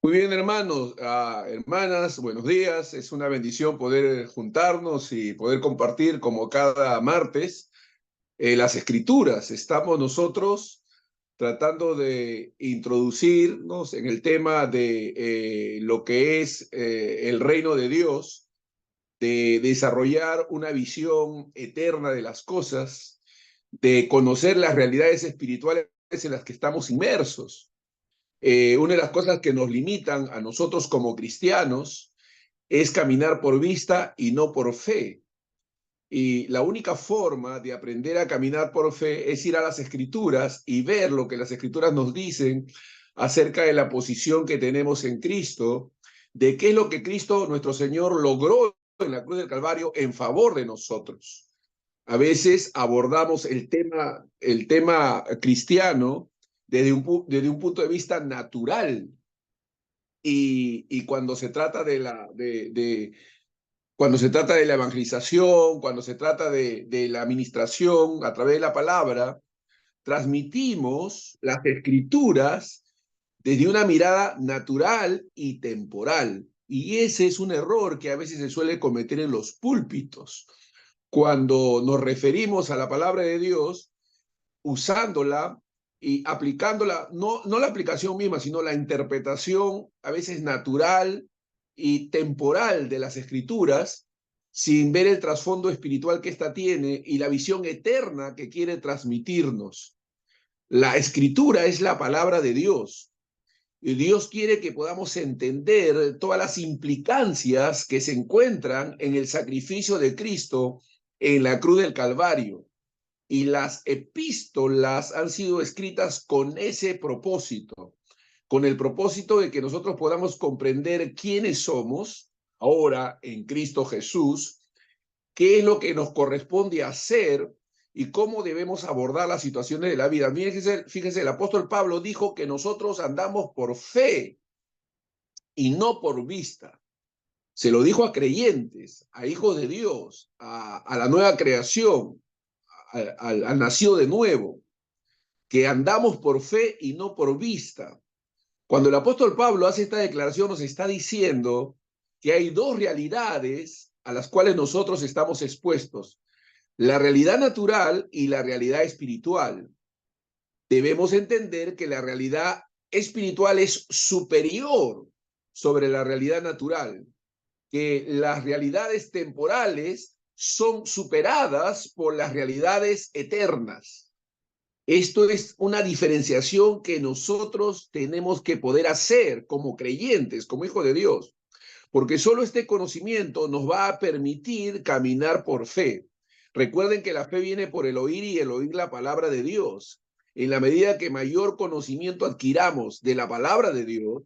Muy bien, hermanos, hermanas, buenos días. Es una bendición poder juntarnos y poder compartir como cada martes las escrituras. Estamos nosotros tratando de introducirnos en el tema de lo que es el reino de Dios, de desarrollar una visión eterna de las cosas, de conocer las realidades espirituales en las que estamos inmersos. Una de las cosas que nos limitan a nosotros como cristianos es caminar por vista y no por fe. Y la única forma de aprender a caminar por fe es ir a las escrituras y ver lo que las escrituras nos dicen acerca de la posición que tenemos en Cristo, de qué es lo que Cristo, nuestro Señor, logró en la cruz del Calvario en favor de nosotros. A veces abordamos el tema cristiano desde un punto de vista natural y cuando se trata cuando se trata de la evangelización, cuando se trata de la administración a través de la palabra, transmitimos las escrituras desde una mirada natural y temporal. Y ese es un error que a veces se suele cometer en los púlpitos. Cuando nos referimos a la palabra de Dios, usándola y aplicándola, no la aplicación misma, sino la interpretación a veces natural y temporal de las escrituras, sin ver el trasfondo espiritual que ésta tiene y la visión eterna que quiere transmitirnos. La escritura es la palabra de Dios. Y Dios quiere que podamos entender todas las implicancias que se encuentran en el sacrificio de Cristo en la cruz del Calvario. Y las epístolas han sido escritas con ese propósito, con el propósito de que nosotros podamos comprender quiénes somos ahora en Cristo Jesús, qué es lo que nos corresponde hacer y cómo debemos abordar las situaciones de la vida. Fíjense, el apóstol Pablo dijo que nosotros andamos por fe y no por vista. Se lo dijo a creyentes, a hijos de Dios, a la nueva creación, al nacido de nuevo, que andamos por fe y no por vista. Cuando el apóstol Pablo hace esta declaración, nos está diciendo que hay dos realidades a las cuales nosotros estamos expuestos: la realidad natural y la realidad espiritual. Debemos entender que la realidad espiritual es superior sobre la realidad natural, que las realidades temporales son superadas por las realidades eternas. Esto es una diferenciación que nosotros tenemos que poder hacer como creyentes, como hijos de Dios, porque solo este conocimiento nos va a permitir caminar por fe. Recuerden que la fe viene por el oír y el oír la palabra de Dios. En la medida que mayor conocimiento adquiramos de la palabra de Dios,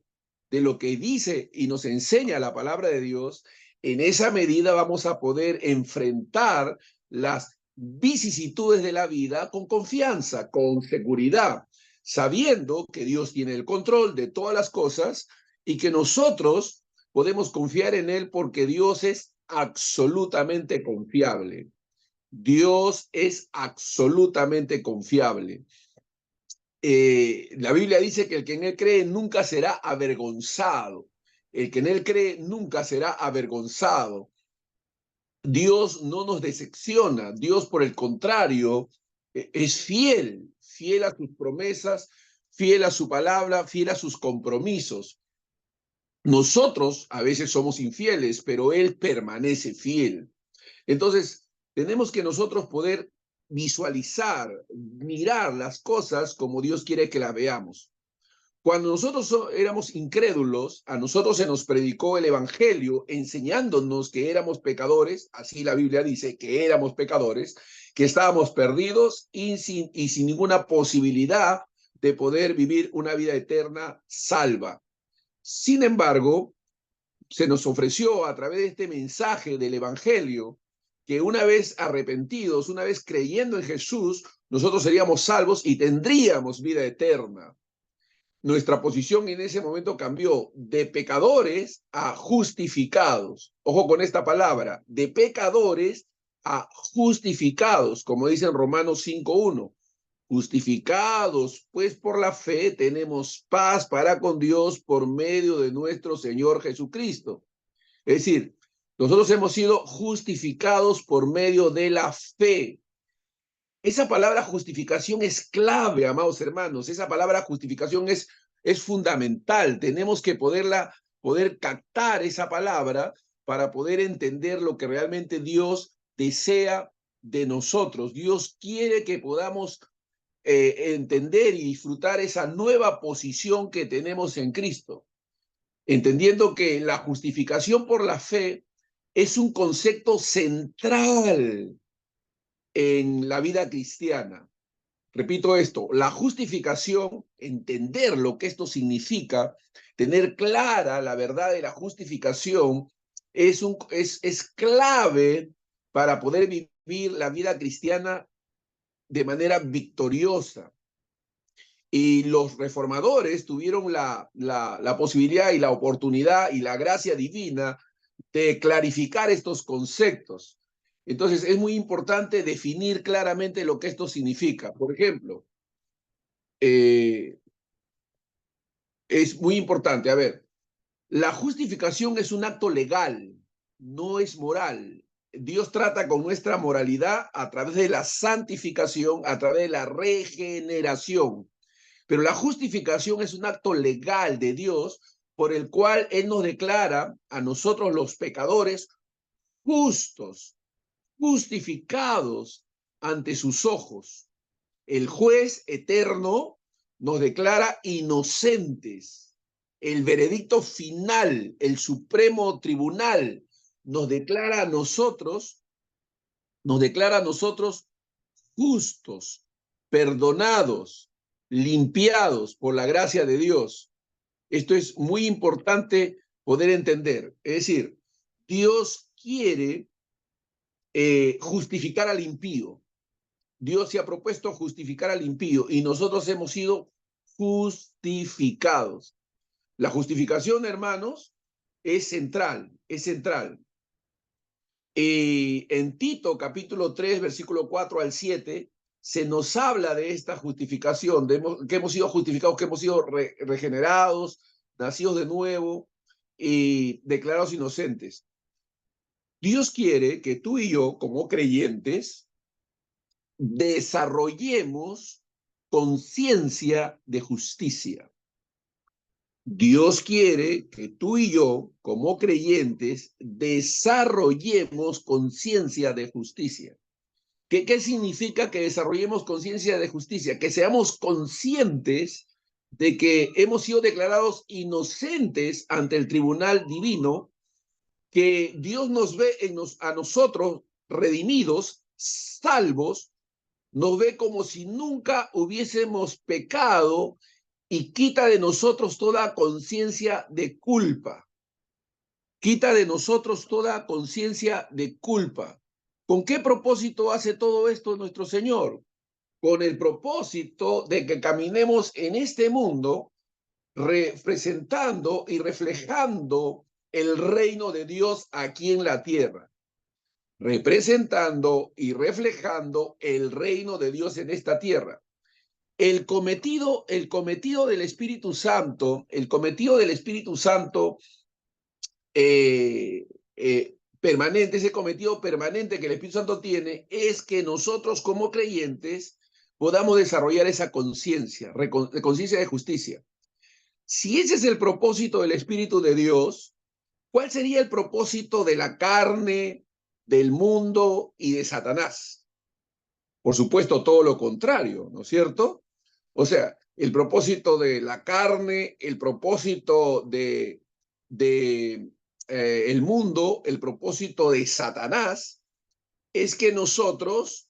de lo que dice y nos enseña la palabra de Dios, en esa medida vamos a poder enfrentar las vicisitudes de la vida con confianza, con seguridad, sabiendo que Dios tiene el control de todas las cosas y que nosotros podemos confiar en Él porque Dios es absolutamente confiable. Dios es absolutamente confiable. La Biblia dice que el que en Él cree nunca será avergonzado. El que en Él cree nunca será avergonzado. Dios no nos decepciona. Dios, por el contrario, es fiel, fiel a sus promesas, fiel a su palabra, fiel a sus compromisos. Nosotros a veces somos infieles, pero Él permanece fiel. Entonces, tenemos que nosotros poder visualizar, mirar las cosas como Dios quiere que las veamos. Cuando nosotros éramos incrédulos, a nosotros se nos predicó el evangelio enseñándonos que éramos pecadores, así la Biblia dice que éramos pecadores, que estábamos perdidos y sin ninguna posibilidad de poder vivir una vida eterna salva. Sin embargo, se nos ofreció a través de este mensaje del evangelio que una vez arrepentidos, una vez creyendo en Jesús, nosotros seríamos salvos y tendríamos vida eterna. Nuestra posición en ese momento cambió de pecadores a justificados. Ojo con esta palabra, de pecadores a justificados, como dice en Romanos 5:1. Justificados, pues por la fe tenemos paz para con Dios por medio de nuestro Señor Jesucristo. Es decir, nosotros hemos sido justificados por medio de la fe. Esa palabra justificación es clave, amados hermanos. Esa palabra justificación es fundamental. Tenemos que poder captar esa palabra para poder entender lo que realmente Dios desea de nosotros. Dios quiere que podamos entender y disfrutar esa nueva posición que tenemos en Cristo, entendiendo que la justificación por la fe es un concepto central en la vida cristiana. Repito esto, la justificación, entender lo que esto significa, tener clara la verdad de la justificación, es clave para poder vivir la vida cristiana de manera victoriosa. Y los reformadores tuvieron la posibilidad y la oportunidad y la gracia divina de clarificar estos conceptos. Entonces, es muy importante definir claramente lo que esto significa. Por ejemplo, es muy importante, a ver, la justificación es un acto legal, no es moral. Dios trata con nuestra moralidad a través de la santificación, a través de la regeneración. Pero la justificación es un acto legal de Dios por el cual Él nos declara a nosotros los pecadores justos, justificados ante sus ojos. El juez eterno nos declara inocentes. El veredicto final, el supremo tribunal, nos declara a nosotros justos, perdonados, limpiados por la gracia de Dios. Esto es muy importante poder entender. Es decir, Dios quiere justificar al impío. Dios se ha propuesto justificar al impío y nosotros hemos sido justificados. La justificación, hermanos, es central, es central. En Tito, capítulo 3, versículo 4 al 7, se nos habla de esta justificación, que hemos sido justificados, que hemos sido regenerados, nacidos de nuevo y declarados inocentes. Dios quiere que tú y yo, como creyentes, desarrollemos conciencia de justicia. Dios quiere que tú y yo, como creyentes, desarrollemos conciencia de justicia. ¿Qué significa que desarrollemos conciencia de justicia? Que seamos conscientes de que hemos sido declarados inocentes ante el tribunal divino, que Dios nos ve a nosotros redimidos, salvos, nos ve como si nunca hubiésemos pecado y quita de nosotros toda conciencia de culpa. Quita de nosotros toda conciencia de culpa. ¿Con qué propósito hace todo esto nuestro Señor? Con el propósito de que caminemos en este mundo representando y reflejando el reino de Dios aquí en la tierra. Representando y reflejando el reino de Dios en esta tierra. El cometido del Espíritu Santo, permanente, ese cometido permanente que el Espíritu Santo tiene, es que nosotros como creyentes podamos desarrollar esa conciencia de justicia. Si ese es el propósito del Espíritu de Dios, ¿cuál sería el propósito de la carne, del mundo y de Satanás? Por supuesto, todo lo contrario, ¿no es cierto? O sea, el propósito de la carne, el propósito de el mundo, el propósito de Satanás, es que nosotros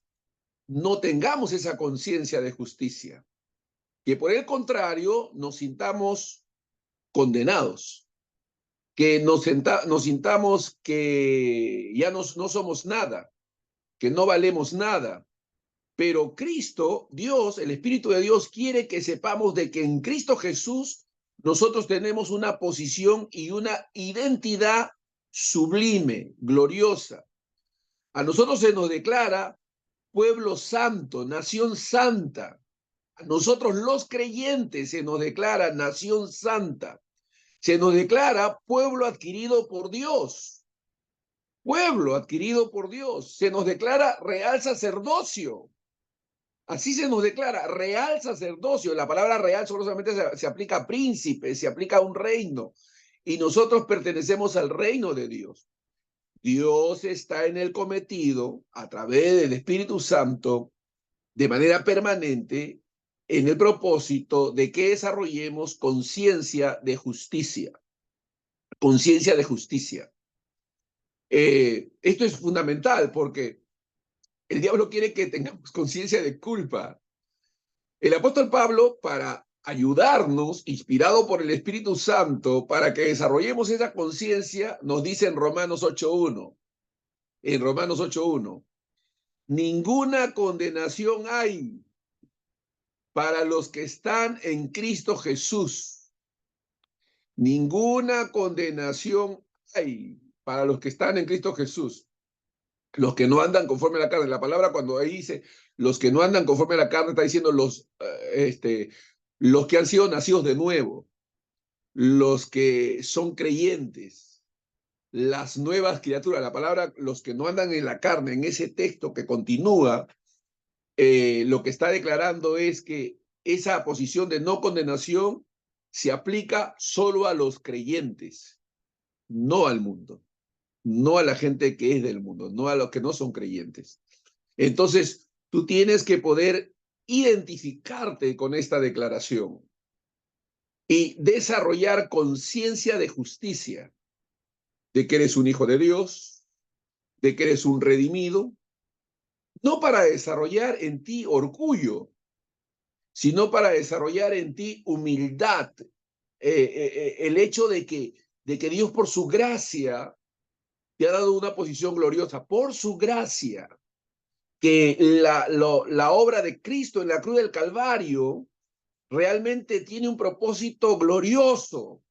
no tengamos esa conciencia de justicia, que por el contrario nos sintamos condenados, que nos sintamos que ya no somos nada, que no valemos nada. Pero Cristo, Dios, el Espíritu de Dios quiere que sepamos de que en Cristo Jesús nosotros tenemos una posición y una identidad sublime, gloriosa. A nosotros se nos declara pueblo santo, nación santa. A nosotros los creyentes se nos declara nación santa, se nos declara pueblo adquirido por Dios, pueblo adquirido por Dios, se nos declara real sacerdocio. Así se nos declara real sacerdocio. La palabra real solamente se aplica a príncipes, se aplica a un reino. Y nosotros pertenecemos al reino de Dios. Dios está en el cometido, a través del Espíritu Santo, de manera permanente, en el propósito de que desarrollemos conciencia de justicia. Conciencia de justicia. Esto es fundamental porque el diablo quiere que tengamos conciencia de culpa. El apóstol Pablo, para ayudarnos, inspirado por el Espíritu Santo, para que desarrollemos esa conciencia, nos dice en Romanos 8.1, en Romanos 8.1, ninguna condenación hay para los que están en Cristo Jesús. Ninguna condenación hay para los que están en Cristo Jesús. Los que no andan conforme a la carne. La palabra cuando ahí dice los que no andan conforme a la carne, está diciendo los que han sido nacidos de nuevo, los que son creyentes, las nuevas criaturas. La palabra los que no andan en la carne, en ese texto que continúa, lo que está declarando es que esa posición de no condenación se aplica solo a los creyentes, no al mundo, no a la gente que es del mundo, no a los que no son creyentes. Entonces, tú tienes que poder identificarte con esta declaración y desarrollar conciencia de justicia, de que eres un hijo de Dios, de que eres un redimido, no para desarrollar en ti orgullo, sino para desarrollar en ti humildad, el hecho de que Dios por su gracia te ha dado una posición gloriosa, por su gracia, que la obra de Cristo en la cruz del Calvario realmente tiene un propósito glorioso,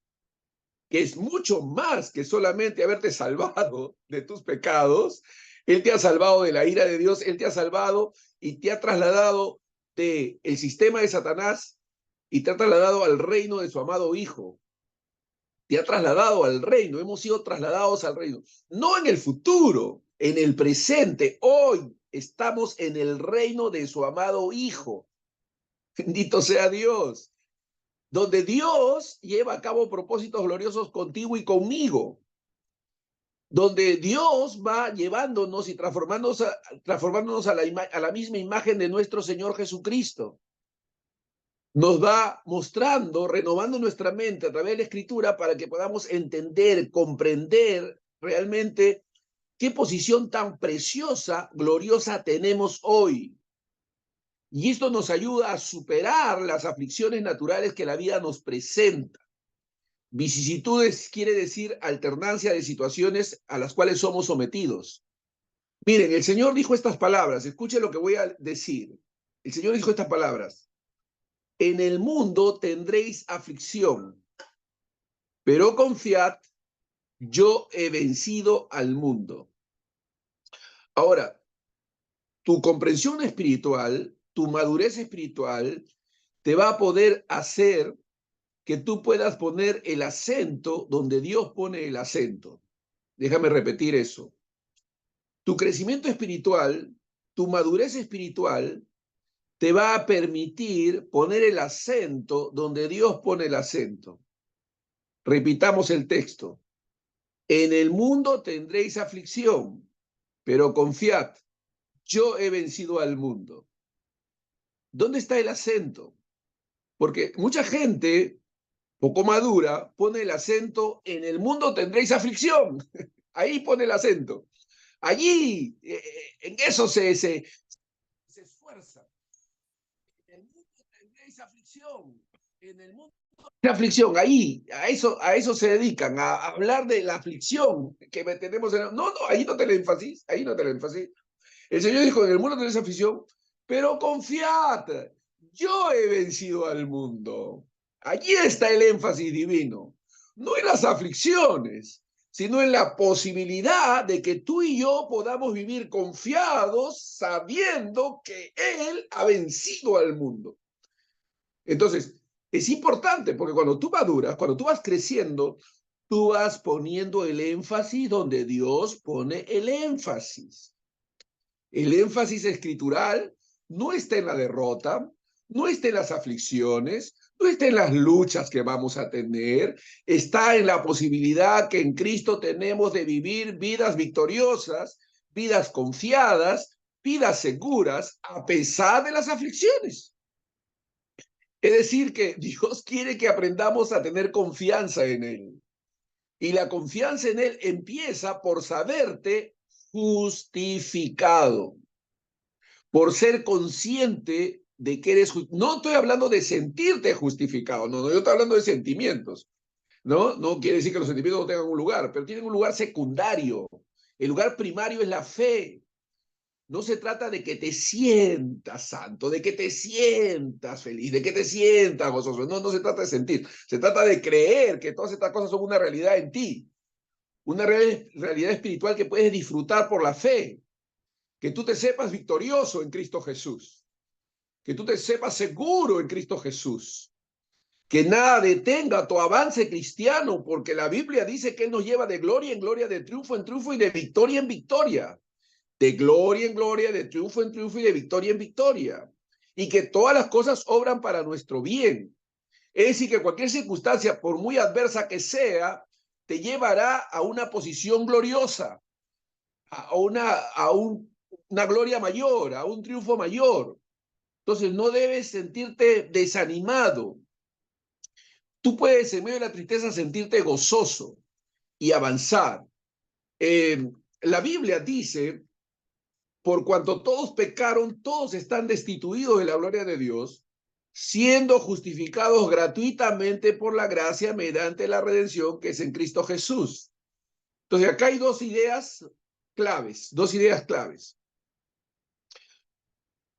que es mucho más que solamente haberte salvado de tus pecados. Él te ha salvado de la ira de Dios, Él te ha salvado y te ha trasladado del sistema de Satanás y te ha trasladado al reino de su amado Hijo. Te ha trasladado al reino, hemos sido trasladados al reino. No en el futuro, en el presente. Hoy estamos en el reino de su amado Hijo. Bendito sea Dios. Donde Dios lleva a cabo propósitos gloriosos contigo y conmigo. Donde Dios va llevándonos y transformándonos a la misma imagen de nuestro Señor Jesucristo. Nos va mostrando, renovando nuestra mente a través de la Escritura para que podamos entender, comprender realmente qué posición tan preciosa, gloriosa tenemos hoy. Y esto nos ayuda a superar las aflicciones naturales que la vida nos presenta. Vicisitudes quiere decir alternancia de situaciones a las cuales somos sometidos. Miren, el Señor dijo estas palabras, escuchen lo que voy a decir. El Señor dijo estas palabras: en el mundo tendréis aflicción, pero confiad, yo he vencido al mundo. Ahora, tu comprensión espiritual, tu madurez espiritual, te va a poder hacer que tú puedas poner el acento donde Dios pone el acento. Déjame repetir eso. Tu crecimiento espiritual, tu madurez espiritual, te va a permitir poner el acento donde Dios pone el acento. Repitamos el texto. En el mundo tendréis aflicción, pero confiad, yo he vencido al mundo. ¿Dónde está el acento? Porque mucha gente poco madura pone el acento en el mundo tendréis aflicción. Ahí pone el acento. Allí, en eso se esfuerza. En el mundo tendréis aflicción. En el mundo tendréis aflicción. Ahí, a eso se dedican, a hablar de la aflicción que tenemos. No, ahí no te le énfasis, ahí no te le énfasis. El Señor dijo, en el mundo tenéis aflicción, pero confiad, yo he vencido al mundo. Allí está el énfasis divino, no en las aflicciones, sino en la posibilidad de que tú y yo podamos vivir confiados, sabiendo que Él ha vencido al mundo. Entonces, es importante porque cuando tú maduras, cuando tú vas creciendo, tú vas poniendo el énfasis donde Dios pone el énfasis. El énfasis escritural no está en la derrota, no está en las aflicciones, no está en las luchas que vamos a tener, está en la posibilidad que en Cristo tenemos de vivir vidas victoriosas, vidas confiadas, vidas seguras, a pesar de las aflicciones. Es decir, que Dios quiere que aprendamos a tener confianza en Él. Y la confianza en Él empieza por saberte justificado, por ser consciente de que eres... No estoy hablando de sentirte justificado, no, yo estoy hablando de sentimientos, ¿no? No quiere decir que los sentimientos no tengan un lugar, pero tienen un lugar secundario. El lugar primario es la fe. No se trata de que te sientas santo, de que te sientas feliz, de que te sientas gozoso. No, no se trata de sentir. Se trata de creer que todas estas cosas son una realidad en ti. Una realidad espiritual que puedes disfrutar por la fe. Que tú te sepas victorioso en Cristo Jesús. Que tú te sepas seguro en Cristo Jesús. Que nada detenga tu avance cristiano, porque la Biblia dice que Él nos lleva de gloria en gloria, de triunfo en triunfo y de victoria en victoria. De gloria en gloria, de triunfo en triunfo y de victoria en victoria. Y que todas las cosas obran para nuestro bien. Es decir, que cualquier circunstancia, por muy adversa que sea, te llevará a una posición gloriosa, una gloria mayor, a un triunfo mayor. Entonces no debes sentirte desanimado. Tú puedes en medio de la tristeza sentirte gozoso y avanzar. La Biblia dice, por cuanto todos pecaron, todos están destituidos de la gloria de Dios, siendo justificados gratuitamente por la gracia mediante la redención que es en Cristo Jesús. Entonces acá hay dos ideas claves.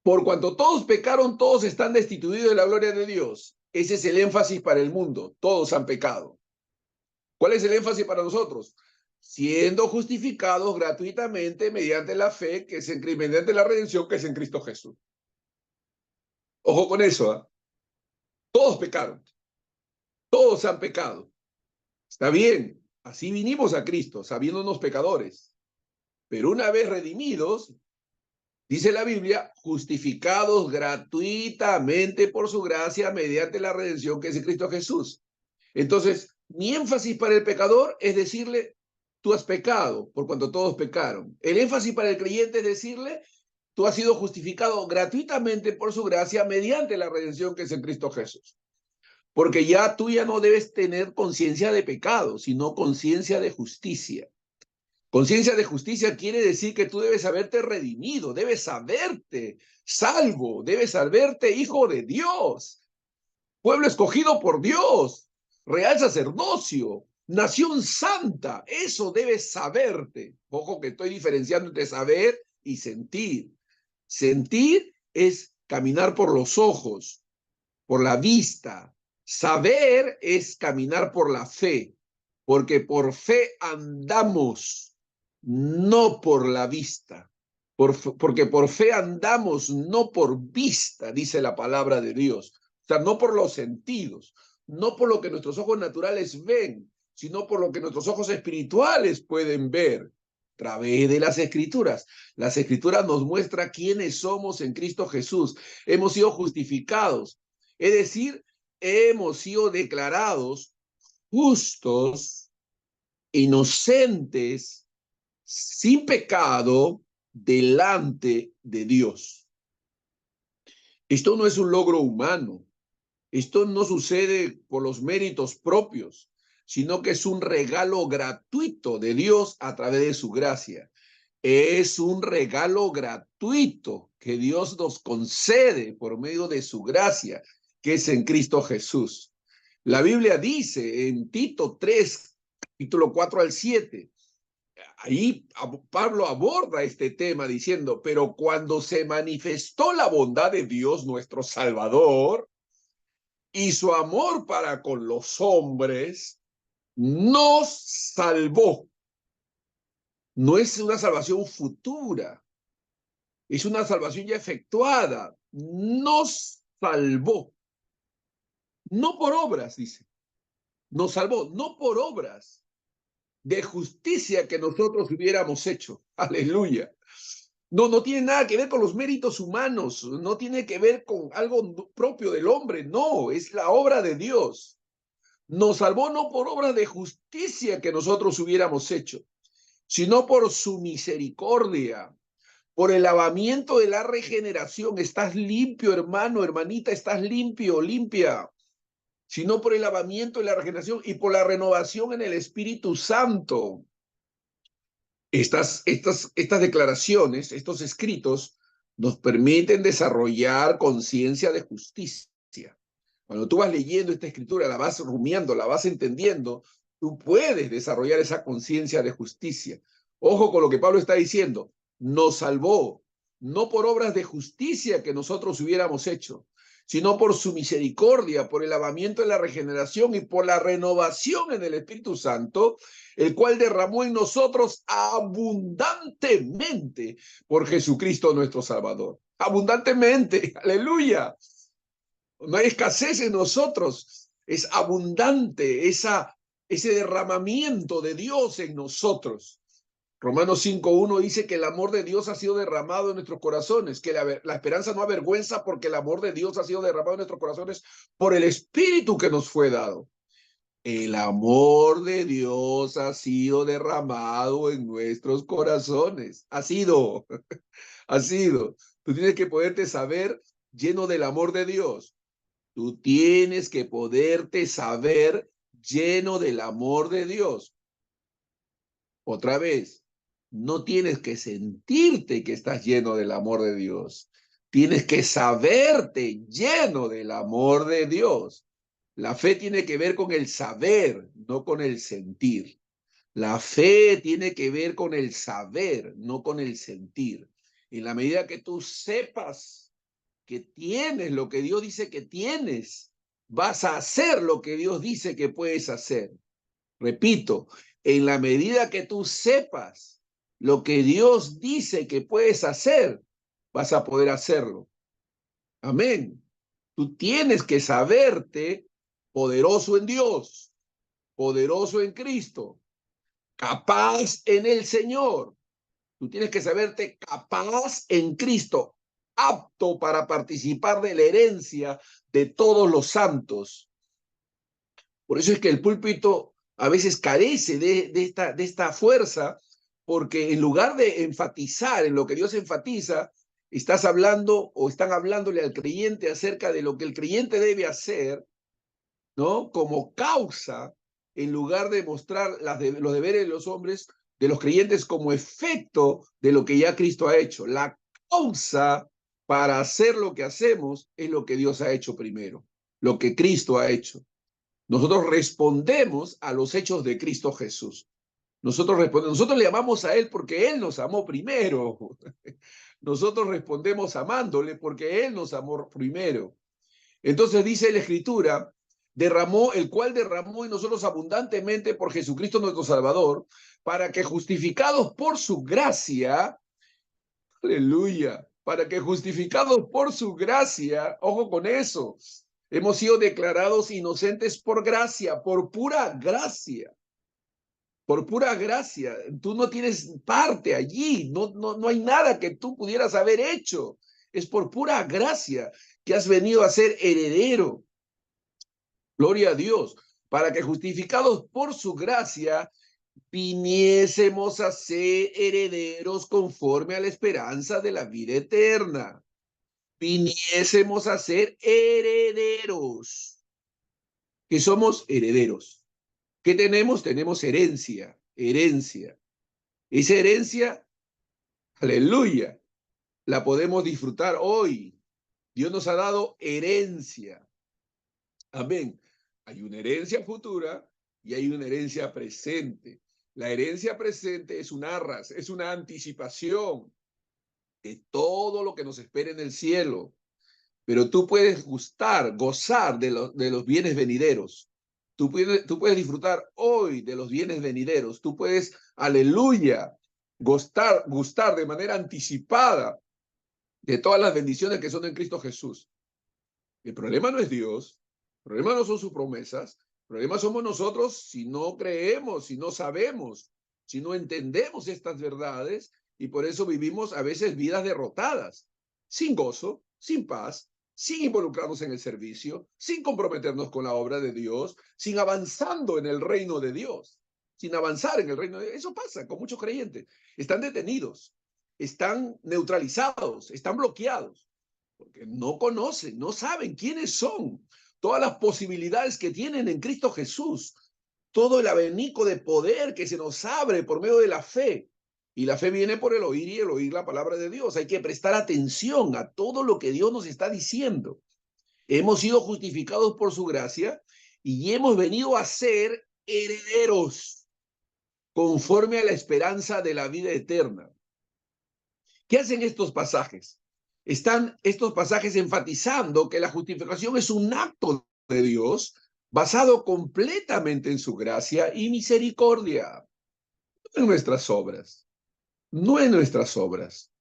Por cuanto todos pecaron, todos están destituidos de la gloria de Dios. Ese es el énfasis para el mundo. Todos han pecado. ¿Cuál es el énfasis para nosotros? Siendo justificados gratuitamente mediante la fe, que es mediante la redención que es en Cristo Jesús. Ojo con eso, ¿eh? Todos pecaron, todos han pecado. Está bien, así vinimos a Cristo, sabiéndonos pecadores. Pero una vez redimidos, dice la Biblia, justificados gratuitamente por su gracia mediante la redención que es en Cristo Jesús. Entonces, mi énfasis para el pecador es decirle, tú has pecado, por cuanto todos pecaron. El énfasis para el creyente es decirle, tú has sido justificado gratuitamente por su gracia mediante la redención que es en Cristo Jesús. Porque ya tú ya no debes tener conciencia de pecado, sino conciencia de justicia. Conciencia de justicia quiere decir que tú debes haberte redimido, debes saberte salvo, debes saberte hijo de Dios, pueblo escogido por Dios, real sacerdocio, nación santa. Eso debes saberte. Ojo que estoy diferenciando entre saber y sentir. Sentir es caminar por los ojos, por la vista. Saber es caminar por la fe, porque por fe andamos, no por la vista. Porque por fe andamos, no por vista, dice la palabra de Dios. O sea, no por los sentidos, no por lo que nuestros ojos naturales ven, sino por lo que nuestros ojos espirituales pueden ver a través de las Escrituras. Las Escrituras nos muestran quiénes somos en Cristo Jesús. Hemos sido justificados, es decir, hemos sido declarados justos, inocentes, sin pecado, delante de Dios. Esto no es un logro humano. Esto no sucede por los méritos propios, sino que es un regalo gratuito de Dios a través de su gracia. Es un regalo gratuito que Dios nos concede por medio de su gracia, que es en Cristo Jesús. La Biblia dice en Tito 3, capítulo 4 al 7, ahí Pablo aborda este tema diciendo, pero cuando se manifestó la bondad de Dios nuestro Salvador y su amor para con los hombres, nos salvó. No es una salvación futura, es una salvación ya efectuada. Nos salvó no por obras, dice. Nos salvó, no por obras de justicia que nosotros hubiéramos hecho. Aleluya. No, no tiene nada que ver con los méritos humanos, no tiene que ver con algo propio del hombre, no, es la obra de Dios. Nos salvó no por obras de justicia que nosotros hubiéramos hecho, sino por su misericordia, por el lavamiento de la regeneración. Estás limpio, hermano, hermanita, estás limpio, limpia, sino por el lavamiento de la regeneración y por la renovación en el Espíritu Santo. Estas declaraciones, estos escritos, nos permiten desarrollar conciencia de justicia. Cuando tú vas leyendo esta escritura, la vas rumiando, la vas entendiendo, tú puedes desarrollar esa conciencia de justicia. Ojo con lo que Pablo está diciendo, nos salvó, no por obras de justicia que nosotros hubiéramos hecho, sino por su misericordia, por el lavamiento de la regeneración y por la renovación en el Espíritu Santo, el cual derramó en nosotros abundantemente por Jesucristo nuestro Salvador. Abundantemente, aleluya. No hay escasez en nosotros, es abundante ese derramamiento de Dios en nosotros. Romanos 5:1 dice que el amor de Dios ha sido derramado en nuestros corazones, que la esperanza no avergüenza porque el amor de Dios ha sido derramado en nuestros corazones por el Espíritu que nos fue dado. El amor de Dios ha sido derramado en nuestros corazones. Ha sido. Tú tienes que poderte saber lleno del amor de Dios. Tú tienes que poderte saber lleno del amor de Dios. Otra vez, no tienes que sentirte que estás lleno del amor de Dios. Tienes que saberte lleno del amor de Dios. La fe tiene que ver con el saber, no con el sentir. La fe tiene que ver con el saber, no con el sentir. En la medida que tú sepas que tienes lo que Dios dice que tienes, vas a hacer lo que Dios dice que puedes hacer. Repito, en la medida que tú sepas lo que Dios dice que puedes hacer, vas a poder hacerlo. Amén. Tú tienes que saberte poderoso en Dios, poderoso en Cristo, capaz en el Señor. Tú tienes que saberte capaz en Cristo, apto para participar de la herencia de todos los santos. Por eso es que el púlpito a veces carece de esta fuerza, porque en lugar de enfatizar en lo que Dios enfatiza, estás hablando o están hablándole al creyente acerca de lo que el creyente debe hacer, ¿no? Como causa, en lugar de mostrar los deberes de los hombres, de los creyentes como efecto de lo que ya Cristo ha hecho. La causa para hacer lo que hacemos es lo que Dios ha hecho primero, lo que Cristo ha hecho. Nosotros respondemos a los hechos de Cristo Jesús. Nosotros le amamos a Él porque Él nos amó primero. Nosotros respondemos amándole porque Él nos amó primero. Entonces dice la Escritura, el cual derramó en nosotros abundantemente por Jesucristo nuestro Salvador, para que justificados por su gracia, aleluya, para que justificados por su gracia, ojo con eso, hemos sido declarados inocentes por gracia, por pura gracia. Por pura gracia, tú no tienes parte allí, no hay nada que tú pudieras haber hecho. Es por pura gracia que has venido a ser heredero. Gloria a Dios, para que justificados por su gracia viniésemos a ser herederos conforme a la esperanza de la vida eterna. Viniésemos a ser herederos. ¿Qué somos? Herederos. ¿Qué tenemos? Tenemos herencia, herencia. Esa herencia, aleluya, la podemos disfrutar hoy. Dios nos ha dado herencia. Amén. Hay una herencia futura y hay una herencia presente. La herencia presente es una arras, es una anticipación de todo lo que nos espera en el cielo. Pero tú puedes gozar de los bienes venideros. Tú puedes disfrutar hoy de los bienes venideros. Tú puedes, aleluya, gustar de manera anticipada de todas las bendiciones que son en Cristo Jesús. El problema no es Dios. problema no son sus promesas, el problema somos nosotros si no creemos, si no sabemos, si no entendemos estas verdades, y por eso vivimos a veces vidas derrotadas, sin gozo, sin paz, sin involucrarnos en el servicio, sin comprometernos con la obra de Dios, sin avanzando en el reino de Dios, sin avanzar en el reino de Dios. Eso pasa con muchos creyentes. Están detenidos, están neutralizados, están bloqueados, porque no conocen, no saben quiénes son, todas las posibilidades que tienen en Cristo Jesús, todo el abanico de poder que se nos abre por medio de la fe. Y la fe viene por el oír y el oír la palabra de Dios. Hay que prestar atención a todo lo que Dios nos está diciendo. Hemos sido justificados por su gracia y hemos venido a ser herederos conforme a la esperanza de la vida eterna. ¿Qué hacen estos pasajes? Están estos pasajes enfatizando que la justificación es un acto de Dios basado completamente en su gracia y misericordia, no en nuestras obras, no en nuestras obras,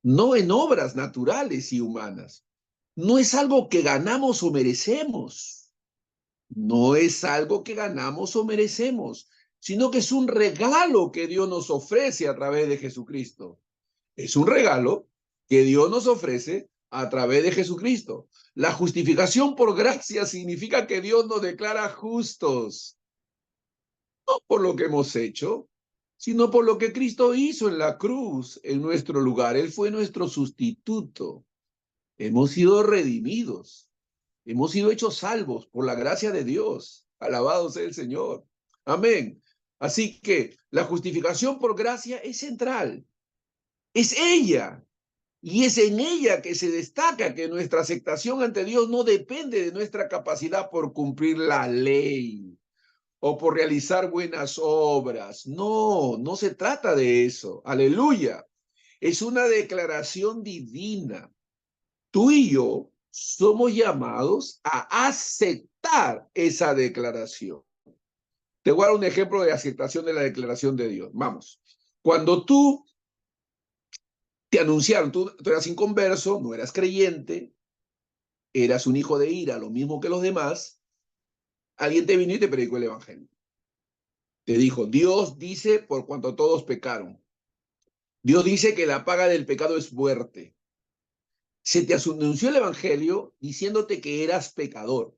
no en obras naturales y humanas. No es algo que ganamos o merecemos, no es algo que ganamos o merecemos, sino que es un regalo que Dios nos ofrece a través de Jesucristo. Es un regalo que Dios nos ofrece a través de Jesucristo. La justificación por gracia significa que Dios nos declara justos, no por lo que hemos hecho, sino por lo que Cristo hizo en la cruz, en nuestro lugar. Él fue nuestro sustituto. Hemos sido redimidos. Hemos sido hechos salvos por la gracia de Dios. Alabado sea el Señor. Amén. Así que la justificación por gracia es central. Es ella. Y es en ella que se destaca que nuestra aceptación ante Dios no depende de nuestra capacidad por cumplir la ley o por realizar buenas obras. No, no se trata de eso. Aleluya. Es una declaración divina. Tú y yo somos llamados a aceptar esa declaración. Te voy a dar un ejemplo de aceptación de la declaración de Dios. Vamos. Cuando tú te anunciaron, tú eras inconverso, no eras creyente, eras un hijo de ira, lo mismo que los demás, alguien te vino y te predicó el evangelio. Te dijo, Dios dice por cuanto todos pecaron. Dios dice que la paga del pecado es muerte. Se te anunció el evangelio diciéndote que eras pecador.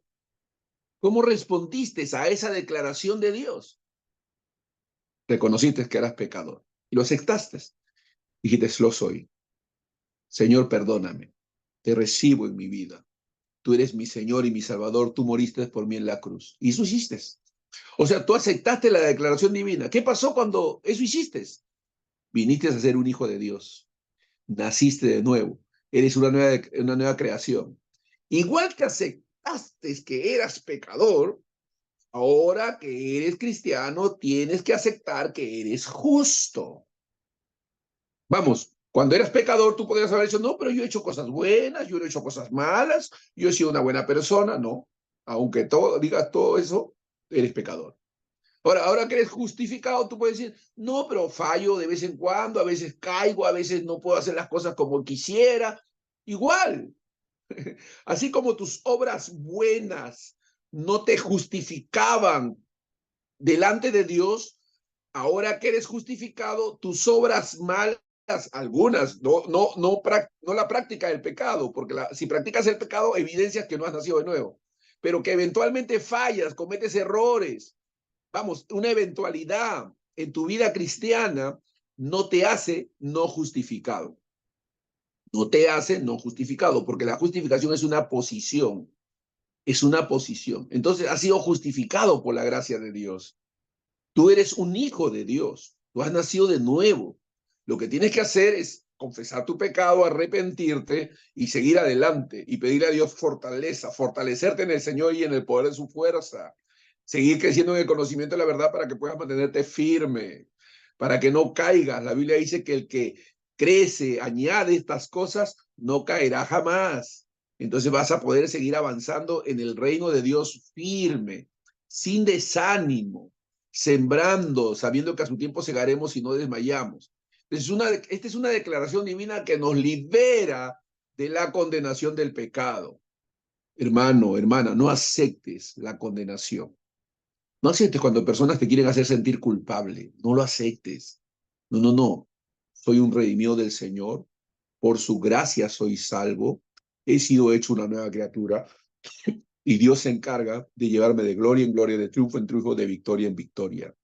¿Cómo respondiste a esa declaración de Dios? Reconociste que eras pecador y lo aceptaste. Dijiste, lo soy. Señor, perdóname. Te recibo en mi vida. Tú eres mi Señor y mi Salvador. Tú moriste por mí en la cruz. Y eso hiciste. O sea, tú aceptaste la declaración divina. ¿Qué pasó cuando eso hiciste? Viniste a ser un hijo de Dios. Naciste de nuevo. Eres una nueva creación. Igual que aceptaste que eras pecador, ahora que eres cristiano, tienes que aceptar que eres justo. Vamos, cuando eras pecador, tú podías haber dicho, no, pero yo he hecho cosas buenas, yo no he hecho cosas malas, yo he sido una buena persona. No, aunque digas todo eso, eres pecador. Ahora que eres justificado, tú puedes decir, no, pero fallo de vez en cuando, a veces caigo, a veces no puedo hacer las cosas como quisiera. Igual, así como tus obras buenas no te justificaban delante de Dios, ahora que eres justificado, tus obras malas, algunas, no la práctica del pecado, porque si practicas el pecado, evidencias que no has nacido de nuevo, pero que eventualmente fallas, cometes errores. Vamos, una eventualidad en tu vida cristiana no te hace no justificado. No te hace no justificado, porque la justificación es una posición. Es una posición. Entonces, has sido justificado por la gracia de Dios. Tú eres un hijo de Dios. Tú has nacido de nuevo. Lo que tienes que hacer es confesar tu pecado, arrepentirte y seguir adelante y pedirle a Dios fortaleza, fortalecerte en el Señor y en el poder de su fuerza. Seguir creciendo en el conocimiento de la verdad para que puedas mantenerte firme, para que no caigas. La Biblia dice que el que crece, añade estas cosas, no caerá jamás. Entonces vas a poder seguir avanzando en el reino de Dios firme, sin desánimo, sembrando, sabiendo que a su tiempo segaremos y no desmayamos. Esta es una declaración divina que nos libera de la condenación del pecado. Hermano, hermana, no aceptes la condenación. No aceptes cuando personas te quieren hacer sentir culpable. No lo aceptes. No, no, no. Soy un redimido del Señor. Por su gracia soy salvo. He sido hecho una nueva criatura. Y Dios se encarga de llevarme de gloria en gloria, de triunfo en triunfo, de victoria en victoria.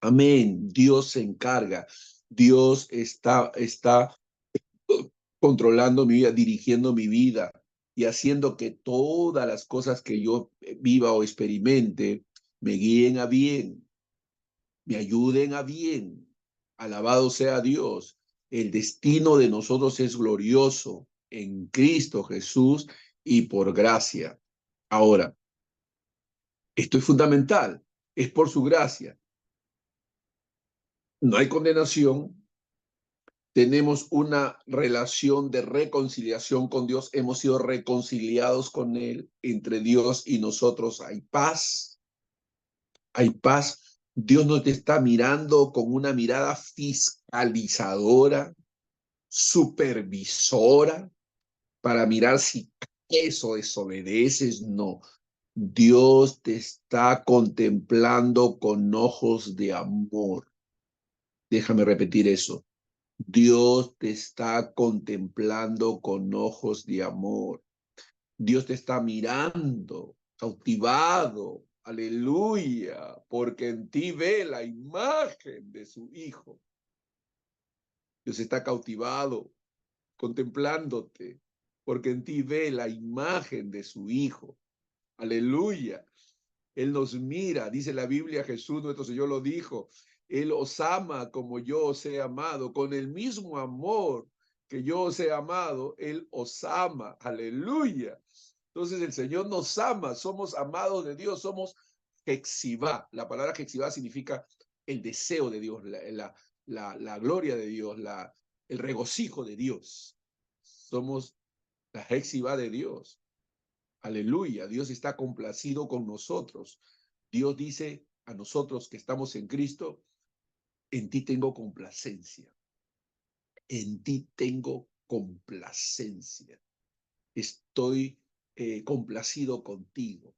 Amén. Dios se encarga. Dios está controlando mi vida, dirigiendo mi vida y haciendo que todas las cosas que yo viva o experimente me guíen a bien, me ayuden a bien. Alabado sea Dios. El destino de nosotros es glorioso en Cristo Jesús y por gracia. Ahora, esto es fundamental, es por su gracia. No hay condenación, tenemos una relación de reconciliación con Dios, hemos sido reconciliados con Él, entre Dios y nosotros hay paz, hay paz. Dios no te está mirando con una mirada fiscalizadora, supervisora, para mirar si eso desobedeces, no. Dios te está contemplando con ojos de amor. Déjame repetir eso. Dios te está contemplando con ojos de amor. Dios te está mirando, cautivado, aleluya, porque en ti ve la imagen de su Hijo. Dios está cautivado, contemplándote, porque en ti ve la imagen de su Hijo. Aleluya. Él nos mira, dice la Biblia, Jesús nuestro Señor lo dijo, Él os ama como yo os he amado, con el mismo amor que yo os he amado, Él os ama, aleluya. Entonces el Señor nos ama, somos amados de Dios, somos Jexibá. La palabra Jexibá significa el deseo de Dios, la gloria de Dios, el regocijo de Dios. Somos la Jexibá de Dios. Aleluya, Dios está complacido con nosotros. Dios dice a nosotros que estamos en Cristo, en ti tengo complacencia. En ti tengo complacencia. Estoy complacido contigo.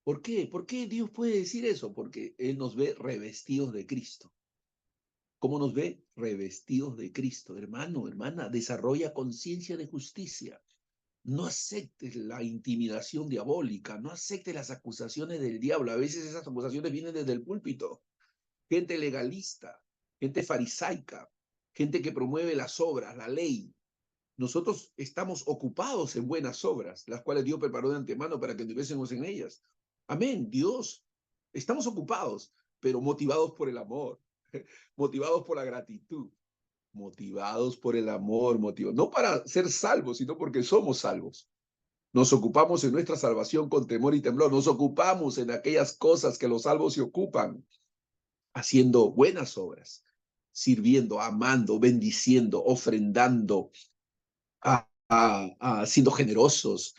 ¿Por qué? ¿Por qué Dios puede decir eso? Porque Él nos ve revestidos de Cristo. ¿Cómo nos ve? Revestidos de Cristo. Hermano, hermana, desarrolla conciencia de justicia. No aceptes la intimidación diabólica, no aceptes las acusaciones del diablo. A veces esas acusaciones vienen desde el púlpito. Gente legalista, gente farisaica, gente que promueve las obras, la ley. Nosotros estamos ocupados en buenas obras, las cuales Dios preparó de antemano para que anduviésemos en ellas. Amén, Dios. Estamos ocupados, pero motivados por el amor, motivados por la gratitud, motivados por el amor, motivados, no para ser salvos, sino porque somos salvos. Nos ocupamos en nuestra salvación con temor y temblor. Nos ocupamos en aquellas cosas que los salvos se ocupan, haciendo buenas obras, sirviendo, amando, bendiciendo, ofrendando, siendo generosos,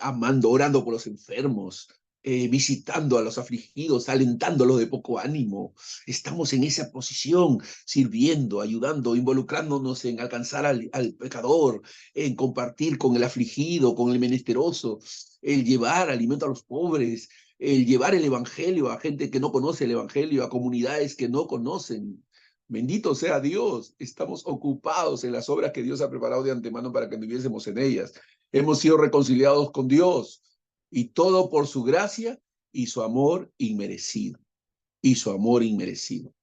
amando, orando por los enfermos, visitando a los afligidos, alentándolos de poco ánimo. Estamos en esa posición, sirviendo, ayudando, involucrándonos en alcanzar al pecador, en compartir con el afligido, con el menesteroso, el llevar alimento a los pobres, el llevar el evangelio a gente que no conoce el evangelio, a comunidades que no conocen. Bendito sea Dios, estamos ocupados en las obras que Dios ha preparado de antemano para que viviésemos en ellas. Hemos sido reconciliados con Dios y todo por su gracia y su amor inmerecido. Y su amor inmerecido.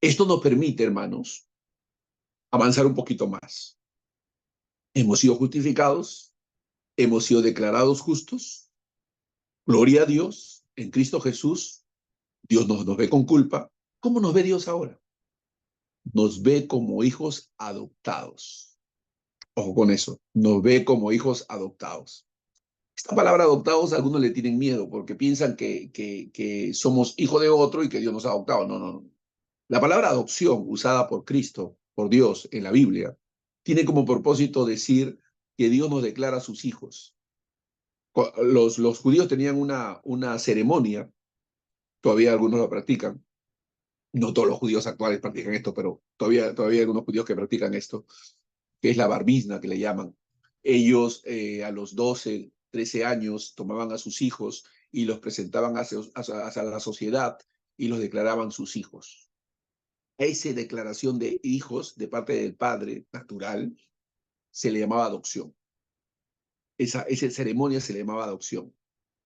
Esto nos permite, hermanos, avanzar un poquito más. Hemos sido justificados, hemos sido declarados justos. Gloria a Dios, en Cristo Jesús. Dios nos ve con culpa. ¿Cómo nos ve Dios ahora? Nos ve como hijos adoptados. Ojo con eso, nos ve como hijos adoptados. Esta palabra adoptados, a algunos le tienen miedo porque piensan que somos hijo de otro y que Dios nos ha adoptado. No, no, no. La palabra adopción usada por Cristo, por Dios en la Biblia, tiene como propósito decir que Dios nos declara a sus hijos. Los judíos tenían una ceremonia, todavía algunos lo practican, no todos los judíos actuales practican esto, pero todavía hay algunos judíos que practican esto, que es la bar mizna, que le llaman. Ellos a los 12, 13 años tomaban a sus hijos y los presentaban hacia la sociedad y los declaraban sus hijos. Esa declaración de hijos de parte del padre natural se le llamaba adopción. Esa ceremonia se le llamaba adopción.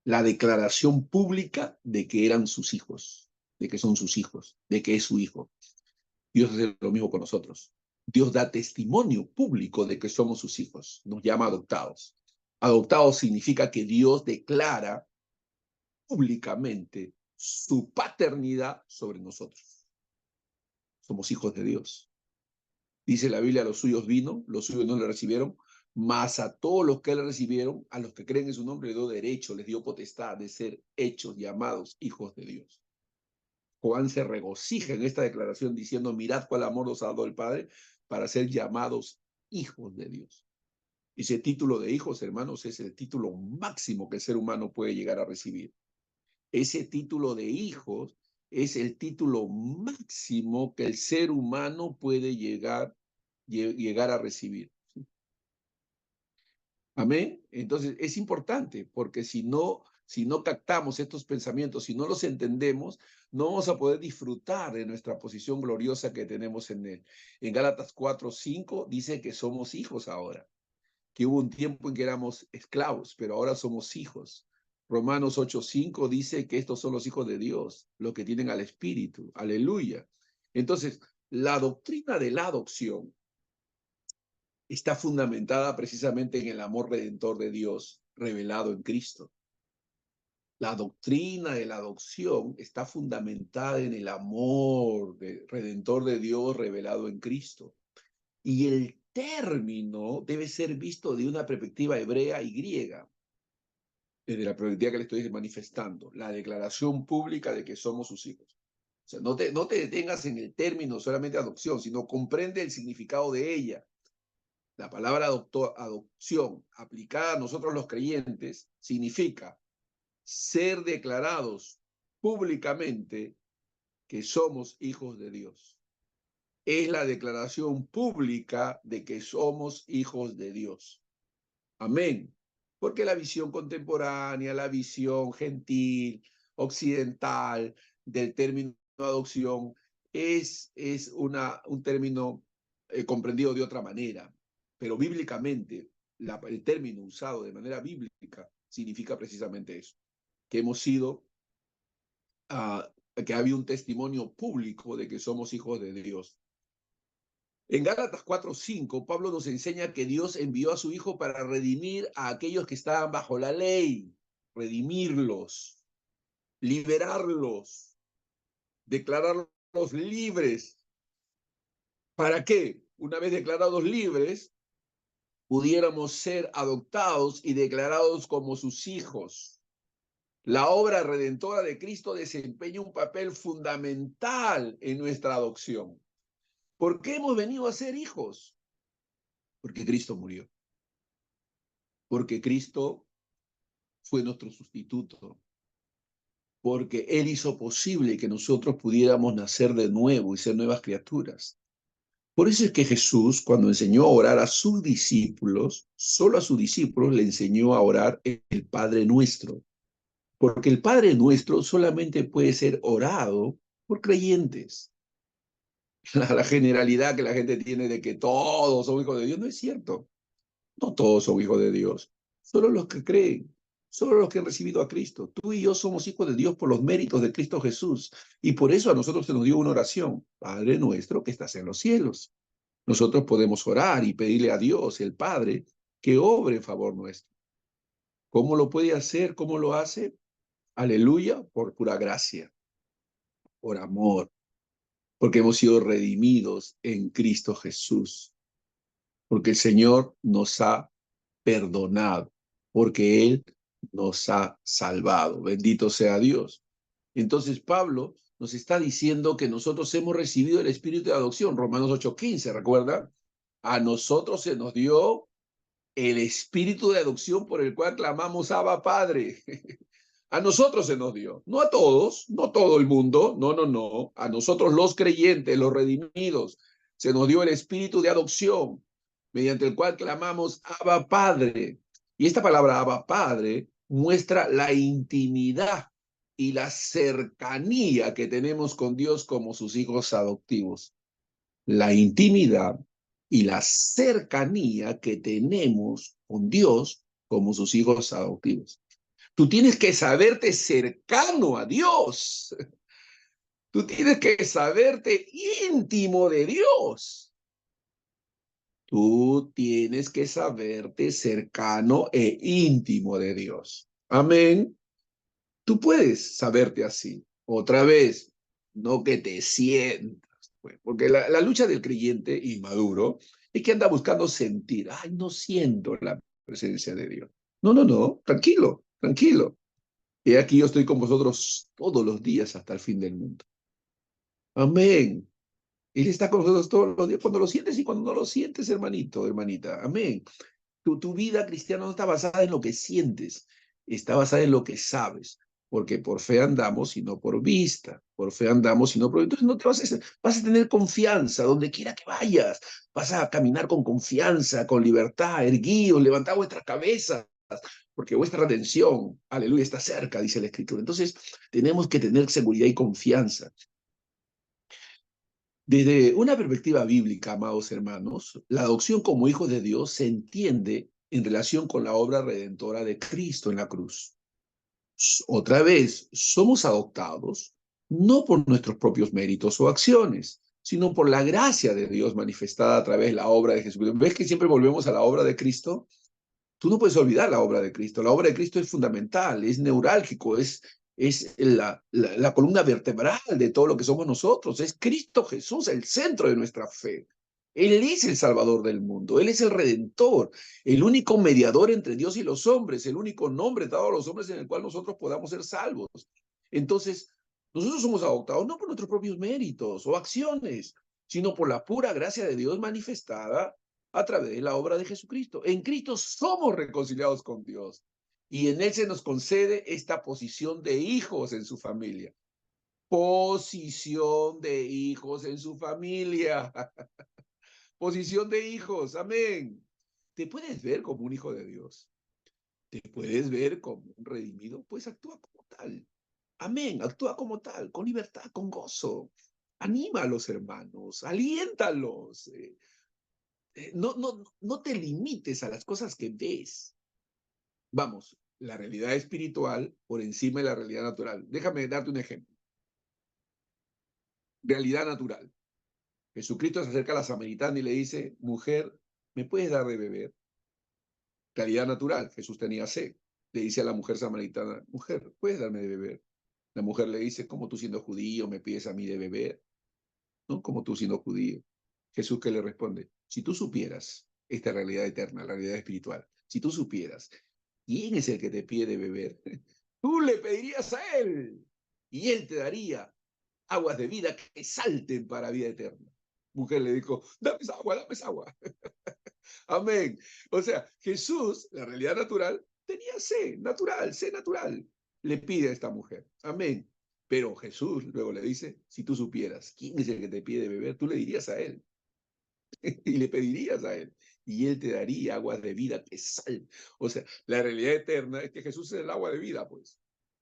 La declaración pública de que eran sus hijos, de que son sus hijos, de que es su hijo. Dios hace lo mismo con nosotros. Dios da testimonio público de que somos sus hijos. Nos llama adoptados. Adoptados significa que Dios declara públicamente su paternidad sobre nosotros. Somos hijos de Dios. Dice la Biblia, a los suyos vino, los suyos no le recibieron, mas a todos los que le recibieron, a los que creen en su nombre, les dio derecho, les dio potestad de ser hechos, llamados hijos de Dios. Juan se regocija en esta declaración diciendo, mirad cuál amor nos ha dado el Padre para ser llamados hijos de Dios. Ese título de hijos, hermanos, es el título máximo que el ser humano puede llegar a recibir. Ese título de hijos es el título máximo que el ser humano puede llegar a recibir. Amén. Entonces es importante porque si no captamos estos pensamientos, si no los entendemos, no vamos a poder disfrutar de nuestra posición gloriosa que tenemos en él. En Gálatas 4:5 dice que somos hijos ahora, que hubo un tiempo en que éramos esclavos, pero ahora somos hijos. Romanos 8:5 dice que estos son los hijos de Dios, los que tienen al Espíritu. Aleluya. Entonces, la doctrina de la adopción está fundamentada precisamente en el amor redentor de Dios revelado en Cristo. La doctrina de la adopción está fundamentada en el amor redentor de Dios revelado en Cristo. Y el término debe ser visto de una perspectiva hebrea y griega, desde la perspectiva que le estoy manifestando, la declaración pública de que somos sus hijos. O sea, no te detengas en el término solamente adopción, sino comprende el significado de ella. La palabra adopción aplicada a nosotros los creyentes significa ser declarados públicamente que somos hijos de Dios. Es la declaración pública de que somos hijos de Dios. Amén. Porque la visión contemporánea, la visión gentil, occidental del término adopción es un término comprendido de otra manera. Pero bíblicamente, el término usado de manera bíblica significa precisamente eso, que hemos sido, que había un testimonio público de que somos hijos de Dios. En Gálatas 4:5, Pablo nos enseña que Dios envió a su Hijo para redimir a aquellos que estaban bajo la ley, redimirlos, liberarlos, declararlos libres. ¿Para qué? Una vez declarados libres, pudiéramos ser adoptados y declarados como sus hijos. La obra redentora de Cristo desempeña un papel fundamental en nuestra adopción. ¿Por qué hemos venido a ser hijos? Porque Cristo murió. Porque Cristo fue nuestro sustituto. Porque Él hizo posible que nosotros pudiéramos nacer de nuevo y ser nuevas criaturas. Por eso es que Jesús, cuando enseñó a orar a sus discípulos, solo a sus discípulos le enseñó a orar el Padre Nuestro. Porque el Padre Nuestro solamente puede ser orado por creyentes. La generalidad que la gente tiene de que todos son hijos de Dios no es cierto. No todos son hijos de Dios. Solo los que creen, solo los que han recibido a Cristo. Tú y yo somos hijos de Dios por los méritos de Cristo Jesús. Y por eso a nosotros se nos dio una oración. Padre nuestro que estás en los cielos. Nosotros podemos orar y pedirle a Dios, el Padre, que obre en favor nuestro. ¿Cómo lo puede hacer? ¿Cómo lo hace? Aleluya, por pura gracia, por amor, porque hemos sido redimidos en Cristo Jesús, porque el Señor nos ha perdonado, porque Él nos ha salvado. Bendito sea Dios. Entonces Pablo nos está diciendo que nosotros hemos recibido el espíritu de adopción, Romanos 8:15, ¿recuerda? A nosotros se nos dio el espíritu de adopción por el cual clamamos Abba Padre. A nosotros se nos dio, no a todos, no todo el mundo, no, a nosotros los creyentes, los redimidos, se nos dio el espíritu de adopción. mediante el cual clamamos Abba Padre. Y esta palabra Abba Padre muestra la intimidad y la cercanía que tenemos con Dios como sus hijos adoptivos. La intimidad y la cercanía que tenemos con Dios como sus hijos adoptivos. Tú tienes que saberte cercano a Dios. Tú tienes que saberte íntimo de Dios. Tú tienes que saberte cercano e íntimo de Dios. Amén. Tú puedes saberte así. Otra vez, no que te sientas. Pues, porque la lucha del creyente inmaduro es que anda buscando sentir. Ay, no siento la presencia de Dios. No, no, no. Tranquilo, tranquilo. Y aquí yo estoy con vosotros todos los días hasta el fin del mundo. Amén. Él está con nosotros todos los días, cuando lo sientes y cuando no lo sientes, hermanito, hermanita. Amén. Tu vida cristiana no está basada en lo que sientes, está basada en lo que sabes, porque por fe andamos y no por vista, por fe andamos y no por... Entonces no te vas a tener confianza donde quiera que vayas, vas a caminar con confianza, con libertad, erguidos, levantad vuestras cabezas, porque vuestra redención, aleluya, está cerca, dice la Escritura. Entonces tenemos que tener seguridad y confianza. Desde una perspectiva bíblica, amados hermanos, la adopción como hijos de Dios se entiende en relación con la obra redentora de Cristo en la cruz. Otra vez, somos adoptados no por nuestros propios méritos o acciones, sino por la gracia de Dios manifestada a través de la obra de Jesucristo. ¿Ves que siempre volvemos a la obra de Cristo? Tú no puedes olvidar la obra de Cristo. La obra de Cristo es fundamental, es neurálgico, es la columna vertebral de todo lo que somos nosotros. Es Cristo Jesús, el centro de nuestra fe. Él es el Salvador del mundo, Él es el Redentor, el único mediador entre Dios y los hombres, el único nombre dado a los hombres en el cual nosotros podamos ser salvos. Entonces, nosotros somos adoptados no por nuestros propios méritos o acciones, sino por la pura gracia de Dios manifestada a través de la obra de Jesucristo. En Cristo somos reconciliados con Dios y en Él se nos concede esta posición de hijos en su familia. Posición de hijos en su familia. Posición de hijos, amén. ¿Te puedes ver como un hijo de Dios? ¿Te puedes ver como un redimido? Pues actúa como tal. Amén, actúa como tal, con libertad, con gozo. Anima a los hermanos, aliéntalos. No te limites a las cosas que ves. Vamos, la realidad espiritual por encima de la realidad natural. Déjame darte un ejemplo. Realidad natural. Jesucristo se acerca a la samaritana y le dice, mujer, ¿me puedes dar de beber? Realidad natural. Jesús tenía sed. Le dice a la mujer samaritana, mujer, ¿puedes darme de beber? La mujer le dice, ¿cómo tú siendo judío me pides a mí de beber? ¿No? ¿Cómo tú siendo judío? Jesús que le responde, si tú supieras esta realidad eterna, la realidad espiritual, si tú supieras quién es el que te pide de beber, tú le pedirías a él y él te daría aguas de vida que salten para vida eterna. Mujer le dijo, dame esa agua, dame esa agua. Amén. O sea, Jesús, la realidad natural, tenía sed natural. Le pide a esta mujer. Amén. Pero Jesús luego le dice, si tú supieras quién es el que te pide beber, tú le dirías a él. Y le pedirías a él. Y él te daría aguas de vida que sal. O sea, la realidad eterna es que Jesús es el agua de vida, pues.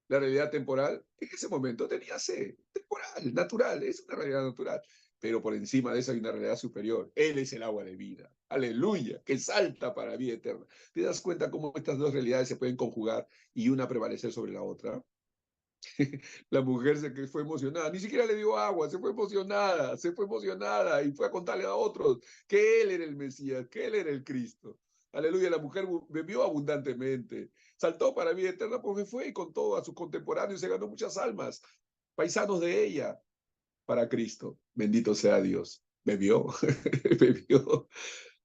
La realidad temporal, en ese momento tenía sed. Temporal, natural, es una realidad natural. Pero por encima de eso hay una realidad superior. Él es el agua de vida. Aleluya, que salta para vida eterna. ¿Te das cuenta cómo estas dos realidades se pueden conjugar y una prevalecer sobre la otra? La mujer se fue emocionada, ni siquiera le dio agua, se fue emocionada y fue a contarle a otros que él era el Mesías, que él era el Cristo. Aleluya, la mujer bebió abundantemente, saltó para vida eterna porque fue y contó a sus contemporáneos y se ganó muchas almas, paisanos de ella, para Cristo. Bendito sea Dios. Bebió, bebió.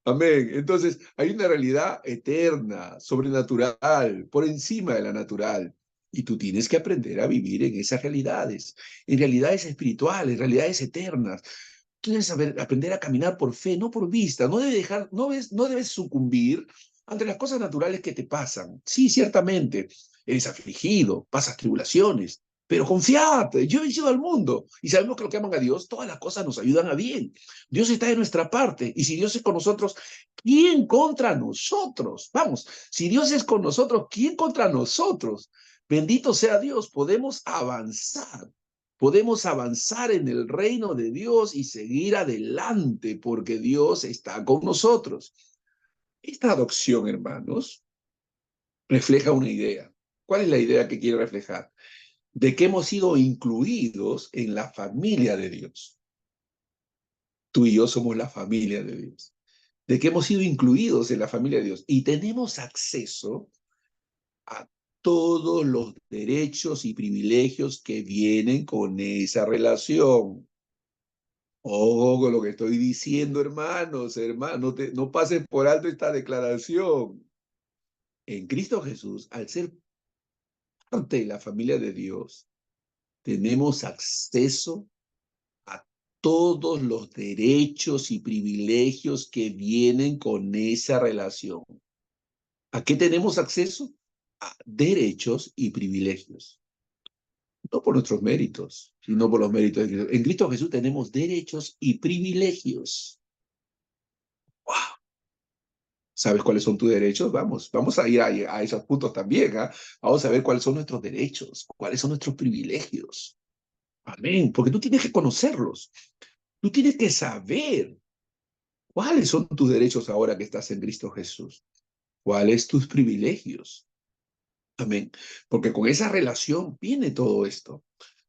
Amén. Entonces, hay una realidad eterna, sobrenatural, por encima de la natural. Y tú tienes que aprender a vivir en realidades espirituales, realidades eternas. Tú debes aprender a caminar por fe, no por vista. No debes sucumbir ante las cosas naturales que te pasan. Sí, ciertamente, eres afligido, pasas tribulaciones, Pero confiad, yo he vencido al mundo. Y sabemos que los que aman a Dios, todas las cosas nos ayudan a bien. Dios está de nuestra parte. Y si Dios es con nosotros, ¿quién contra nosotros? Vamos, si Dios es con nosotros, ¿quién contra nosotros? Bendito sea Dios, podemos avanzar. Podemos avanzar en el reino de Dios y seguir adelante porque Dios está con nosotros. Esta adopción, hermanos, refleja una idea. ¿Cuál es la idea que quiere reflejar? De que hemos sido incluidos en la familia de Dios. Tú y yo somos la familia de Dios. De que hemos sido incluidos en la familia de Dios y tenemos acceso a todos los derechos y privilegios que vienen con esa relación. Oh, con lo que estoy diciendo, hermanos, no pasen por alto esta declaración. En Cristo Jesús, al ser parte de la familia de Dios, tenemos acceso a todos los derechos y privilegios que vienen con esa relación. ¿A qué tenemos acceso? A derechos y privilegios. No por nuestros méritos, sino por los méritos de Cristo. En Cristo Jesús tenemos derechos y privilegios. ¡Wow! ¿Sabes cuáles son tus derechos? Vamos a ir a esos puntos también. Vamos a ver cuáles son nuestros derechos, cuáles son nuestros privilegios. Amén. Porque tú tienes que conocerlos. Tú tienes que saber cuáles son tus derechos ahora que estás en Cristo Jesús. ¿Cuáles tus privilegios? Amén. Porque con esa relación viene todo esto.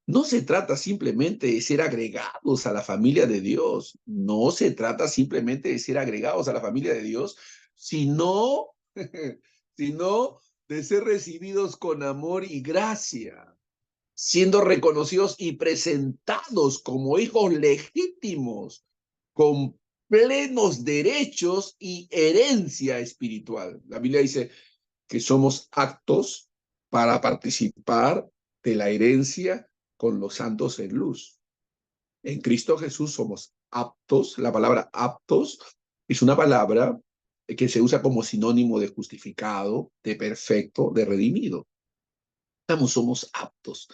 No se trata simplemente de ser agregados a la familia de Dios. No se trata simplemente de ser agregados a la familia de Dios, sino, sino de ser recibidos con amor y gracia, siendo reconocidos y presentados como hijos legítimos, con plenos derechos y herencia espiritual. La Biblia dice que somos aptos para participar de la herencia con los santos en luz. En Cristo Jesús somos aptos. La palabra aptos es una palabra que se usa como sinónimo de justificado, de perfecto, de redimido. Somos aptos,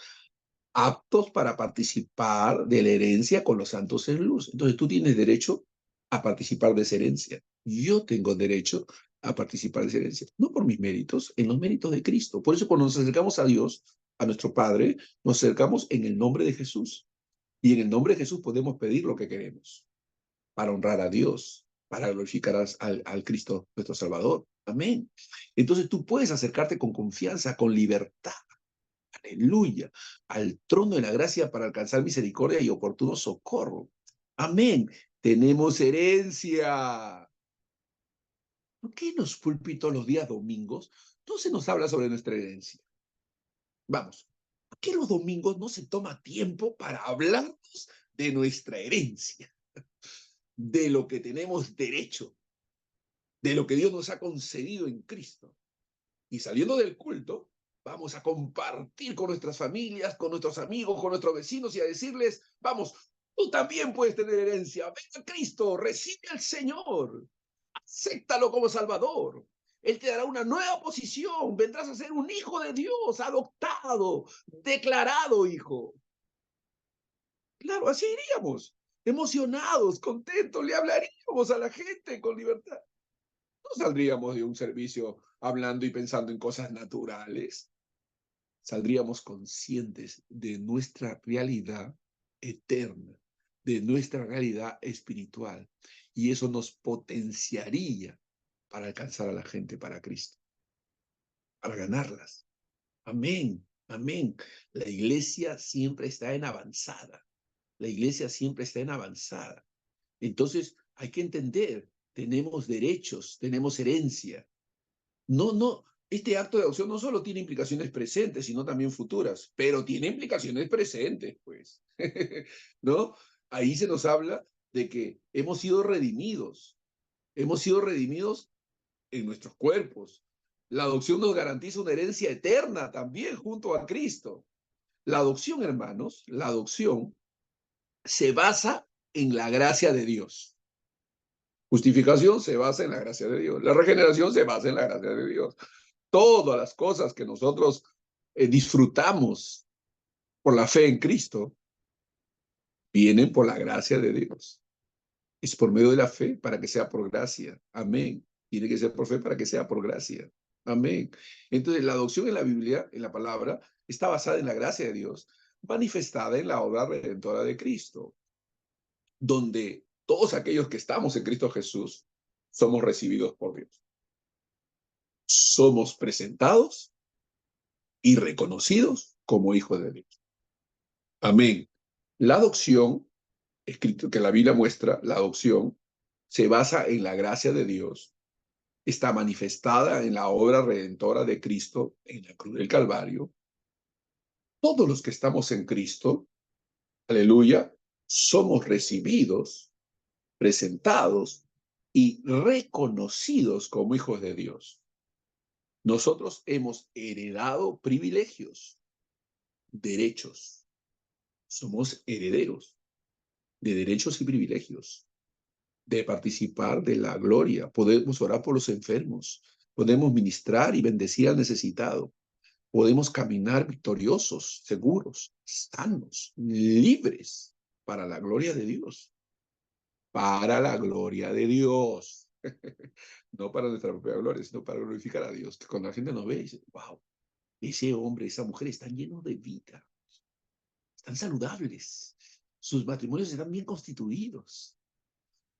aptos para participar de la herencia con los santos en luz. Entonces tú tienes derecho a participar de esa herencia. Yo tengo derecho a participar de esa herencia, no por mis méritos, en los méritos de Cristo. Por eso cuando nos acercamos a Dios, a nuestro Padre, nos acercamos en el nombre de Jesús. Y en el nombre de Jesús podemos pedir lo que queremos para honrar a Dios, para glorificar al Cristo, nuestro Salvador. Amén. Entonces tú puedes acercarte con confianza, con libertad, aleluya, al trono de la gracia para alcanzar misericordia y oportuno socorro. Amén. Tenemos herencia. ¿Por qué en los púlpitos los días domingos no se nos habla sobre nuestra herencia? Vamos, ¿por qué los domingos no se toma tiempo para hablarnos de nuestra herencia? De lo que tenemos derecho, de lo que Dios nos ha concedido en Cristo. Y saliendo del culto, vamos a compartir con nuestras familias, con nuestros amigos, con nuestros vecinos y a decirles, vamos, tú también puedes tener herencia. Ven a Cristo, recibe al Señor, acéptalo como Salvador. Él te dará una nueva posición, vendrás a ser un hijo de Dios, adoptado, declarado hijo. Claro, así iríamos, emocionados, contentos, le hablaríamos a la gente con libertad. No saldríamos de un servicio hablando y pensando en cosas naturales. Saldríamos conscientes de nuestra realidad eterna, de nuestra realidad espiritual. Y eso nos potenciaría para alcanzar a la gente para Cristo, para ganarlas. Amén, amén. La iglesia siempre está en avanzada. La iglesia siempre está en avanzada. Entonces, hay que entender, tenemos derechos, tenemos herencia. No, este acto de adopción no solo tiene implicaciones presentes, sino también futuras, pero tiene implicaciones presentes, pues, ¿no? Ahí se nos habla de que hemos sido redimidos en nuestros cuerpos. La adopción nos garantiza una herencia eterna también junto a Cristo. La adopción, hermanos, la adopción se basa en la gracia de Dios. Justificación se basa en la gracia de Dios. La regeneración se basa en la gracia de Dios. Todas las cosas que nosotros disfrutamos por la fe en Cristo, vienen por la gracia de Dios. Es por medio de la fe para que sea por gracia. Amén. Tiene que ser por fe para que sea por gracia. Amén. Entonces, la adopción en la Biblia, en la palabra, está basada en la gracia de Dios, manifestada en la obra redentora de Cristo, donde todos aquellos que estamos en Cristo Jesús somos recibidos por Dios. Somos presentados y reconocidos como hijos de Dios. Amén. La adopción, escrito que la Biblia muestra, la adopción se basa en la gracia de Dios, está manifestada en la obra redentora de Cristo en la cruz del Calvario. Todos los que estamos en Cristo, aleluya, somos recibidos, presentados y reconocidos como hijos de Dios. Nosotros hemos heredado privilegios, derechos. Somos herederos de derechos y privilegios, de participar de la gloria. Podemos orar por los enfermos, podemos ministrar y bendecir al necesitado, podemos caminar victoriosos, seguros, sanos, libres para la gloria de Dios. Para la gloria de Dios. No para nuestra propia gloria, sino para glorificar a Dios. Que cuando la gente nos ve, dice, wow, ese hombre, esa mujer están llenos de vida, están saludables, sus matrimonios están bien constituidos.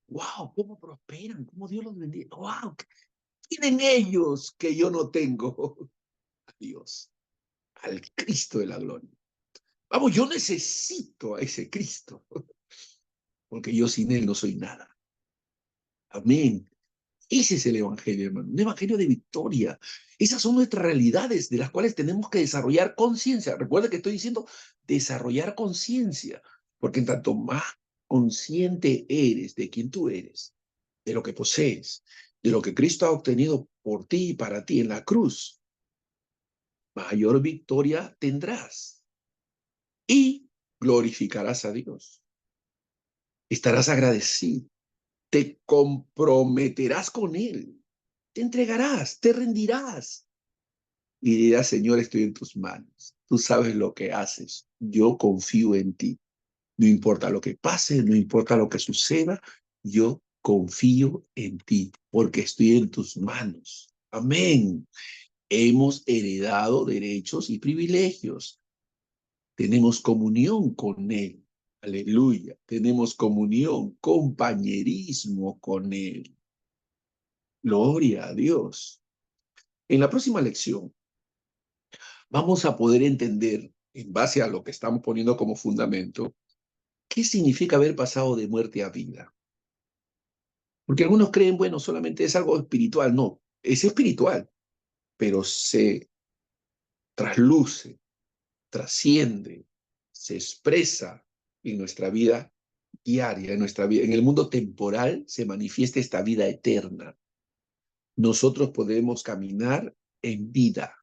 Wow, cómo prosperan, cómo Dios los bendice. Wow, ¿qué tienen ellos que yo no tengo? A Dios, al Cristo de la gloria. Vamos, yo necesito a ese Cristo, porque yo sin él no soy nada. Amén. Ese es el evangelio, hermano, un evangelio de victoria. Esas son nuestras realidades de las cuales tenemos que desarrollar conciencia. Recuerda que estoy diciendo desarrollar conciencia, porque en tanto más consciente eres de quién tú eres, de lo que posees, de lo que Cristo ha obtenido por ti y para ti en la cruz, mayor victoria tendrás y glorificarás a Dios. Estarás agradecido, te comprometerás con Él, te entregarás, te rendirás y dirás, Señor, estoy en tus manos. Tú sabes lo que haces. Yo confío en ti. No importa lo que pase, no importa lo que suceda, yo confío en ti porque estoy en tus manos. Amén. Hemos heredado derechos y privilegios. Tenemos comunión con Él. Aleluya. Tenemos comunión, compañerismo con Él. Gloria a Dios. En la próxima lección vamos a poder entender, en base a lo que estamos poniendo como fundamento, qué significa haber pasado de muerte a vida. Porque algunos creen, bueno, solamente es algo espiritual. No, es espiritual, pero se trasluce, trasciende, se expresa en nuestra vida diaria, en nuestra vida. En el mundo temporal se manifiesta esta vida eterna. Nosotros podemos caminar en vida.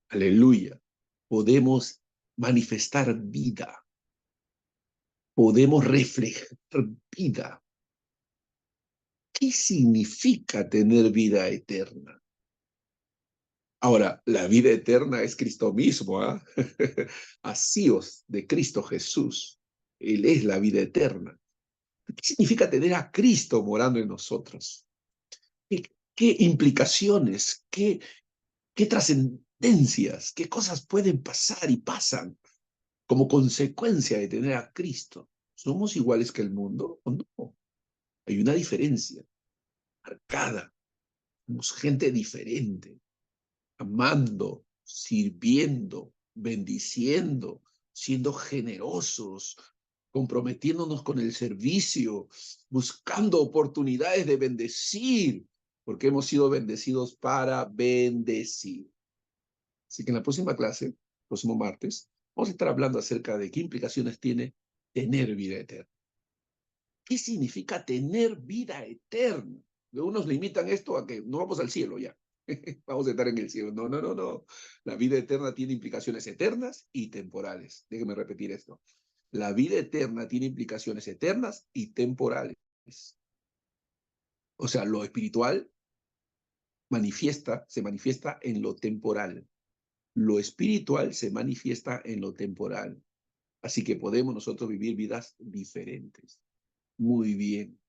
Aleluya. Podemos manifestar vida. Podemos reflejar vida. ¿Qué significa tener vida eterna? Ahora, la vida eterna es Cristo mismo, ¿ah? Asíos de Cristo Jesús. Él es la vida eterna. ¿Qué significa tener a Cristo morando en nosotros? ¿Qué implicaciones, qué trascendencias, qué cosas pueden pasar y pasan como consecuencia de tener a Cristo? ¿Somos iguales que el mundo o no? Hay una diferencia marcada. Somos gente diferente, amando, sirviendo, bendiciendo, siendo generosos, comprometiéndonos con el servicio, buscando oportunidades de bendecir, porque hemos sido bendecidos para bendecir. Así que en la próxima clase, próximo martes, vamos a estar hablando acerca de qué implicaciones tiene tener vida eterna. ¿Qué significa tener vida eterna? Unos limitan esto a que no vamos al cielo ya. Vamos a estar en el cielo. No, no, no, no. La vida eterna tiene implicaciones eternas y temporales. Déjenme repetir esto. La vida eterna tiene implicaciones eternas y temporales. O sea, lo espiritual se manifiesta en lo temporal. lo espiritual se manifiesta en lo temporal. Así que podemos nosotros vivir vidas diferentes. Muy bien.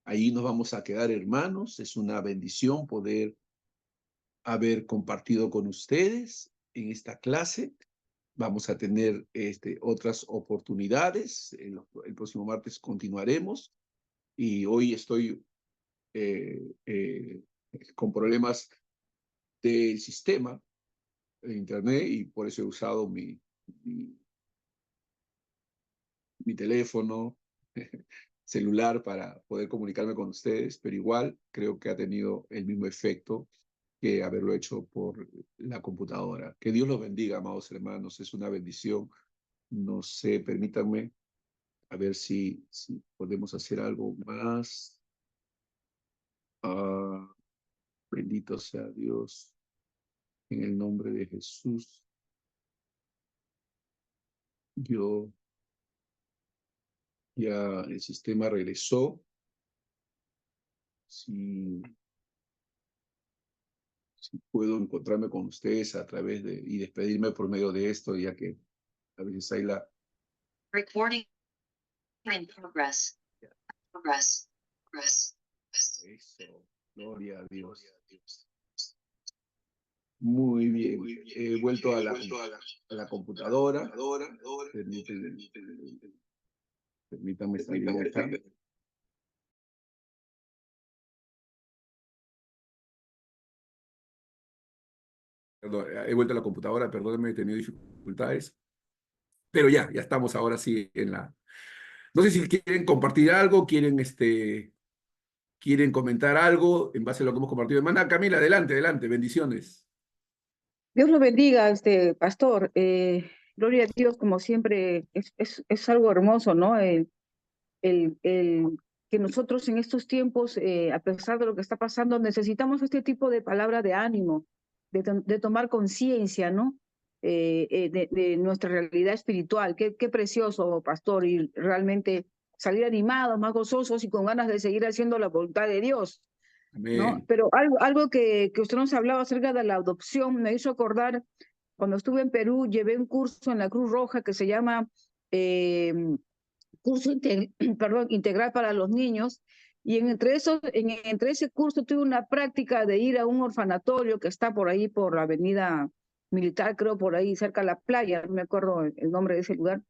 Ahí nos vamos a quedar, hermanos. Es una bendición poder haber compartido con ustedes en esta clase. Vamos a tener otras oportunidades. El próximo martes continuaremos. Y hoy estoy con problemas del sistema de internet y por eso he usado mi teléfono celular para poder comunicarme con ustedes, pero igual creo que ha tenido el mismo efecto que haberlo hecho por la computadora. Que Dios los bendiga, amados hermanos, es una bendición. No sé, permítanme a ver si podemos hacer algo más. Bendito sea Dios, en el nombre de Jesús. Ya el sistema regresó. Si puedo encontrarme con ustedes a través y despedirme por medio de esto, ya que a veces hay la... Recording in progress. Progress. Eso, gloria a Dios. Muy bien. He vuelto a la computadora. Permítanme salir acá. Perdón, he vuelto a la computadora, perdónenme, he tenido dificultades. Pero ya estamos ahora sí en la... No sé si quieren compartir algo, quieren comentar algo en base a lo que hemos compartido. Hermana Camila, adelante, bendiciones. Dios lo bendiga, pastor. Gloria a Dios, como siempre, es algo hermoso, ¿no? El que nosotros en estos tiempos, a pesar de lo que está pasando, necesitamos este tipo de palabra de ánimo, de tomar conciencia, ¿no? De nuestra realidad espiritual. Qué precioso, pastor, y realmente salir animados, más gozosos y con ganas de seguir haciendo la voluntad de Dios. Amén. ¿No? Pero algo que usted nos hablaba acerca de la adopción me hizo acordar, cuando estuve en Perú, llevé un curso en la Cruz Roja que se llama curso integral para los niños, y entre ese curso tuve una práctica de ir a un orfanatorio que está por ahí, por la Avenida Militar, creo, por ahí cerca de la playa, no me acuerdo el nombre de ese lugar.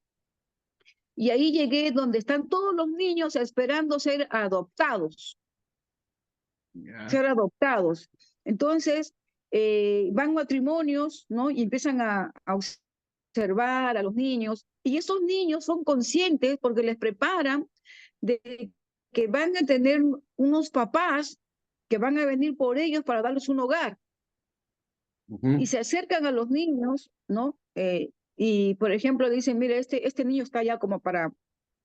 Y ahí llegué donde están todos los niños esperando ser adoptados. Ser adoptados. Entonces, van matrimonios, ¿no? Y empiezan a observar a los niños, y esos niños son conscientes porque les preparan de que van a tener unos papás que van a venir por ellos para darles un hogar. Y se acercan a los niños, ¿no? Y, por ejemplo, dicen, mire, este niño está ya como para...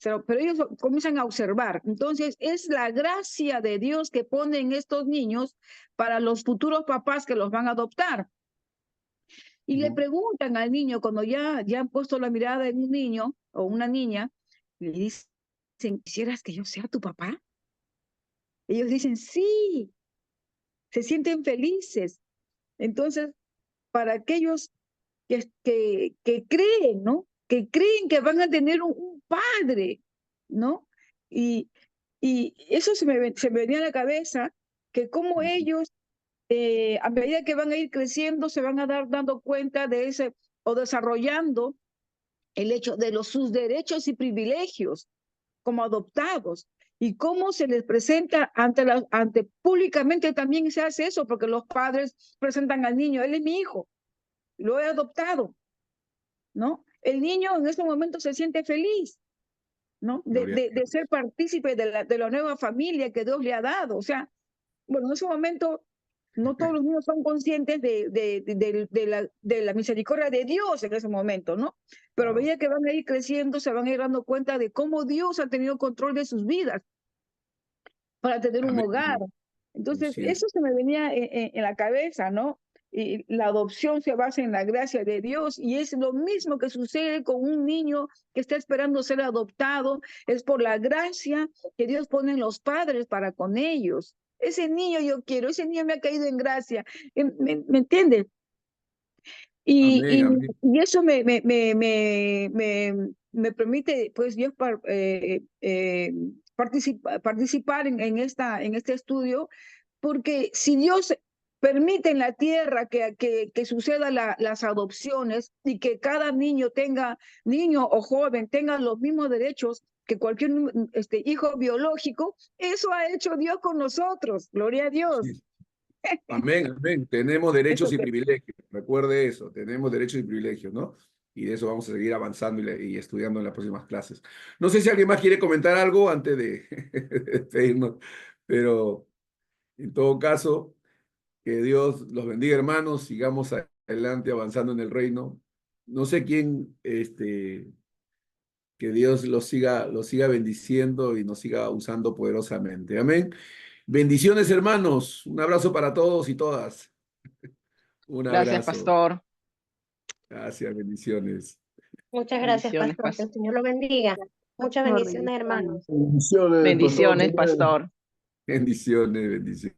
Pero ellos comienzan a observar. Entonces, es la gracia de Dios que pone en estos niños para los futuros papás que los van a adoptar. Y le preguntan al niño, cuando ya han puesto la mirada en un niño o una niña, le dicen, ¿quisieras que yo sea tu papá? Ellos dicen, sí, se sienten felices. Entonces, para aquellos que creen, ¿no? Que creen que van a tener un padre, ¿no? Y eso se me venía a la cabeza, que como ellos, a medida que van a ir creciendo, se van a dando cuenta de ese, o desarrollando el hecho de sus derechos y privilegios como adoptados, y cómo se les presenta ante públicamente. También se hace eso, porque los padres presentan al niño, él es mi hijo, lo he adoptado, ¿no? El niño en ese momento se siente feliz, ¿no? De ser partícipe de la nueva familia que Dios le ha dado. O sea, bueno, en ese momento no todos los niños son conscientes de la misericordia de Dios en ese momento, ¿no? Pero a medida que van a ir creciendo, se van a ir dando cuenta de cómo Dios ha tenido control de sus vidas para tener un hogar. Entonces, eso se me venía en la cabeza, ¿no? Y la adopción se basa en la gracia de Dios, y es lo mismo que sucede con un niño que está esperando ser adoptado. Es por la gracia que Dios pone en los padres para con ellos. Ese niño yo quiero, ese niño me ha caído en gracia. ¿Me entiendes? Y, Amén, amén. y eso me permite, pues, Dios, participar en este estudio, porque si Dios permite en la tierra que sucedan las adopciones y que cada niño o joven tenga los mismos derechos que cualquier hijo biológico, eso ha hecho Dios con nosotros. Gloria a Dios. Sí. Amén, amén. Tenemos derechos y privilegios. Recuerde eso, tenemos derechos y privilegios, ¿no? Y de eso vamos a seguir avanzando y estudiando en las próximas clases. No sé si alguien más quiere comentar algo antes de despedirnos, pero en todo caso, que Dios los bendiga, hermanos. Sigamos adelante avanzando en el reino. No sé quién, que Dios los siga bendiciendo y nos siga usando poderosamente. Amén. Bendiciones, hermanos. Un abrazo para todos y todas. Un Gracias, abrazo. pastor. Gracias, bendiciones. Muchas gracias, Bendiciones, pastor. Que el Señor lo bendiga. Muchas bendiciones, hermanos. Bendiciones, Bendiciones, pastor. Bendiciones, bendiciones.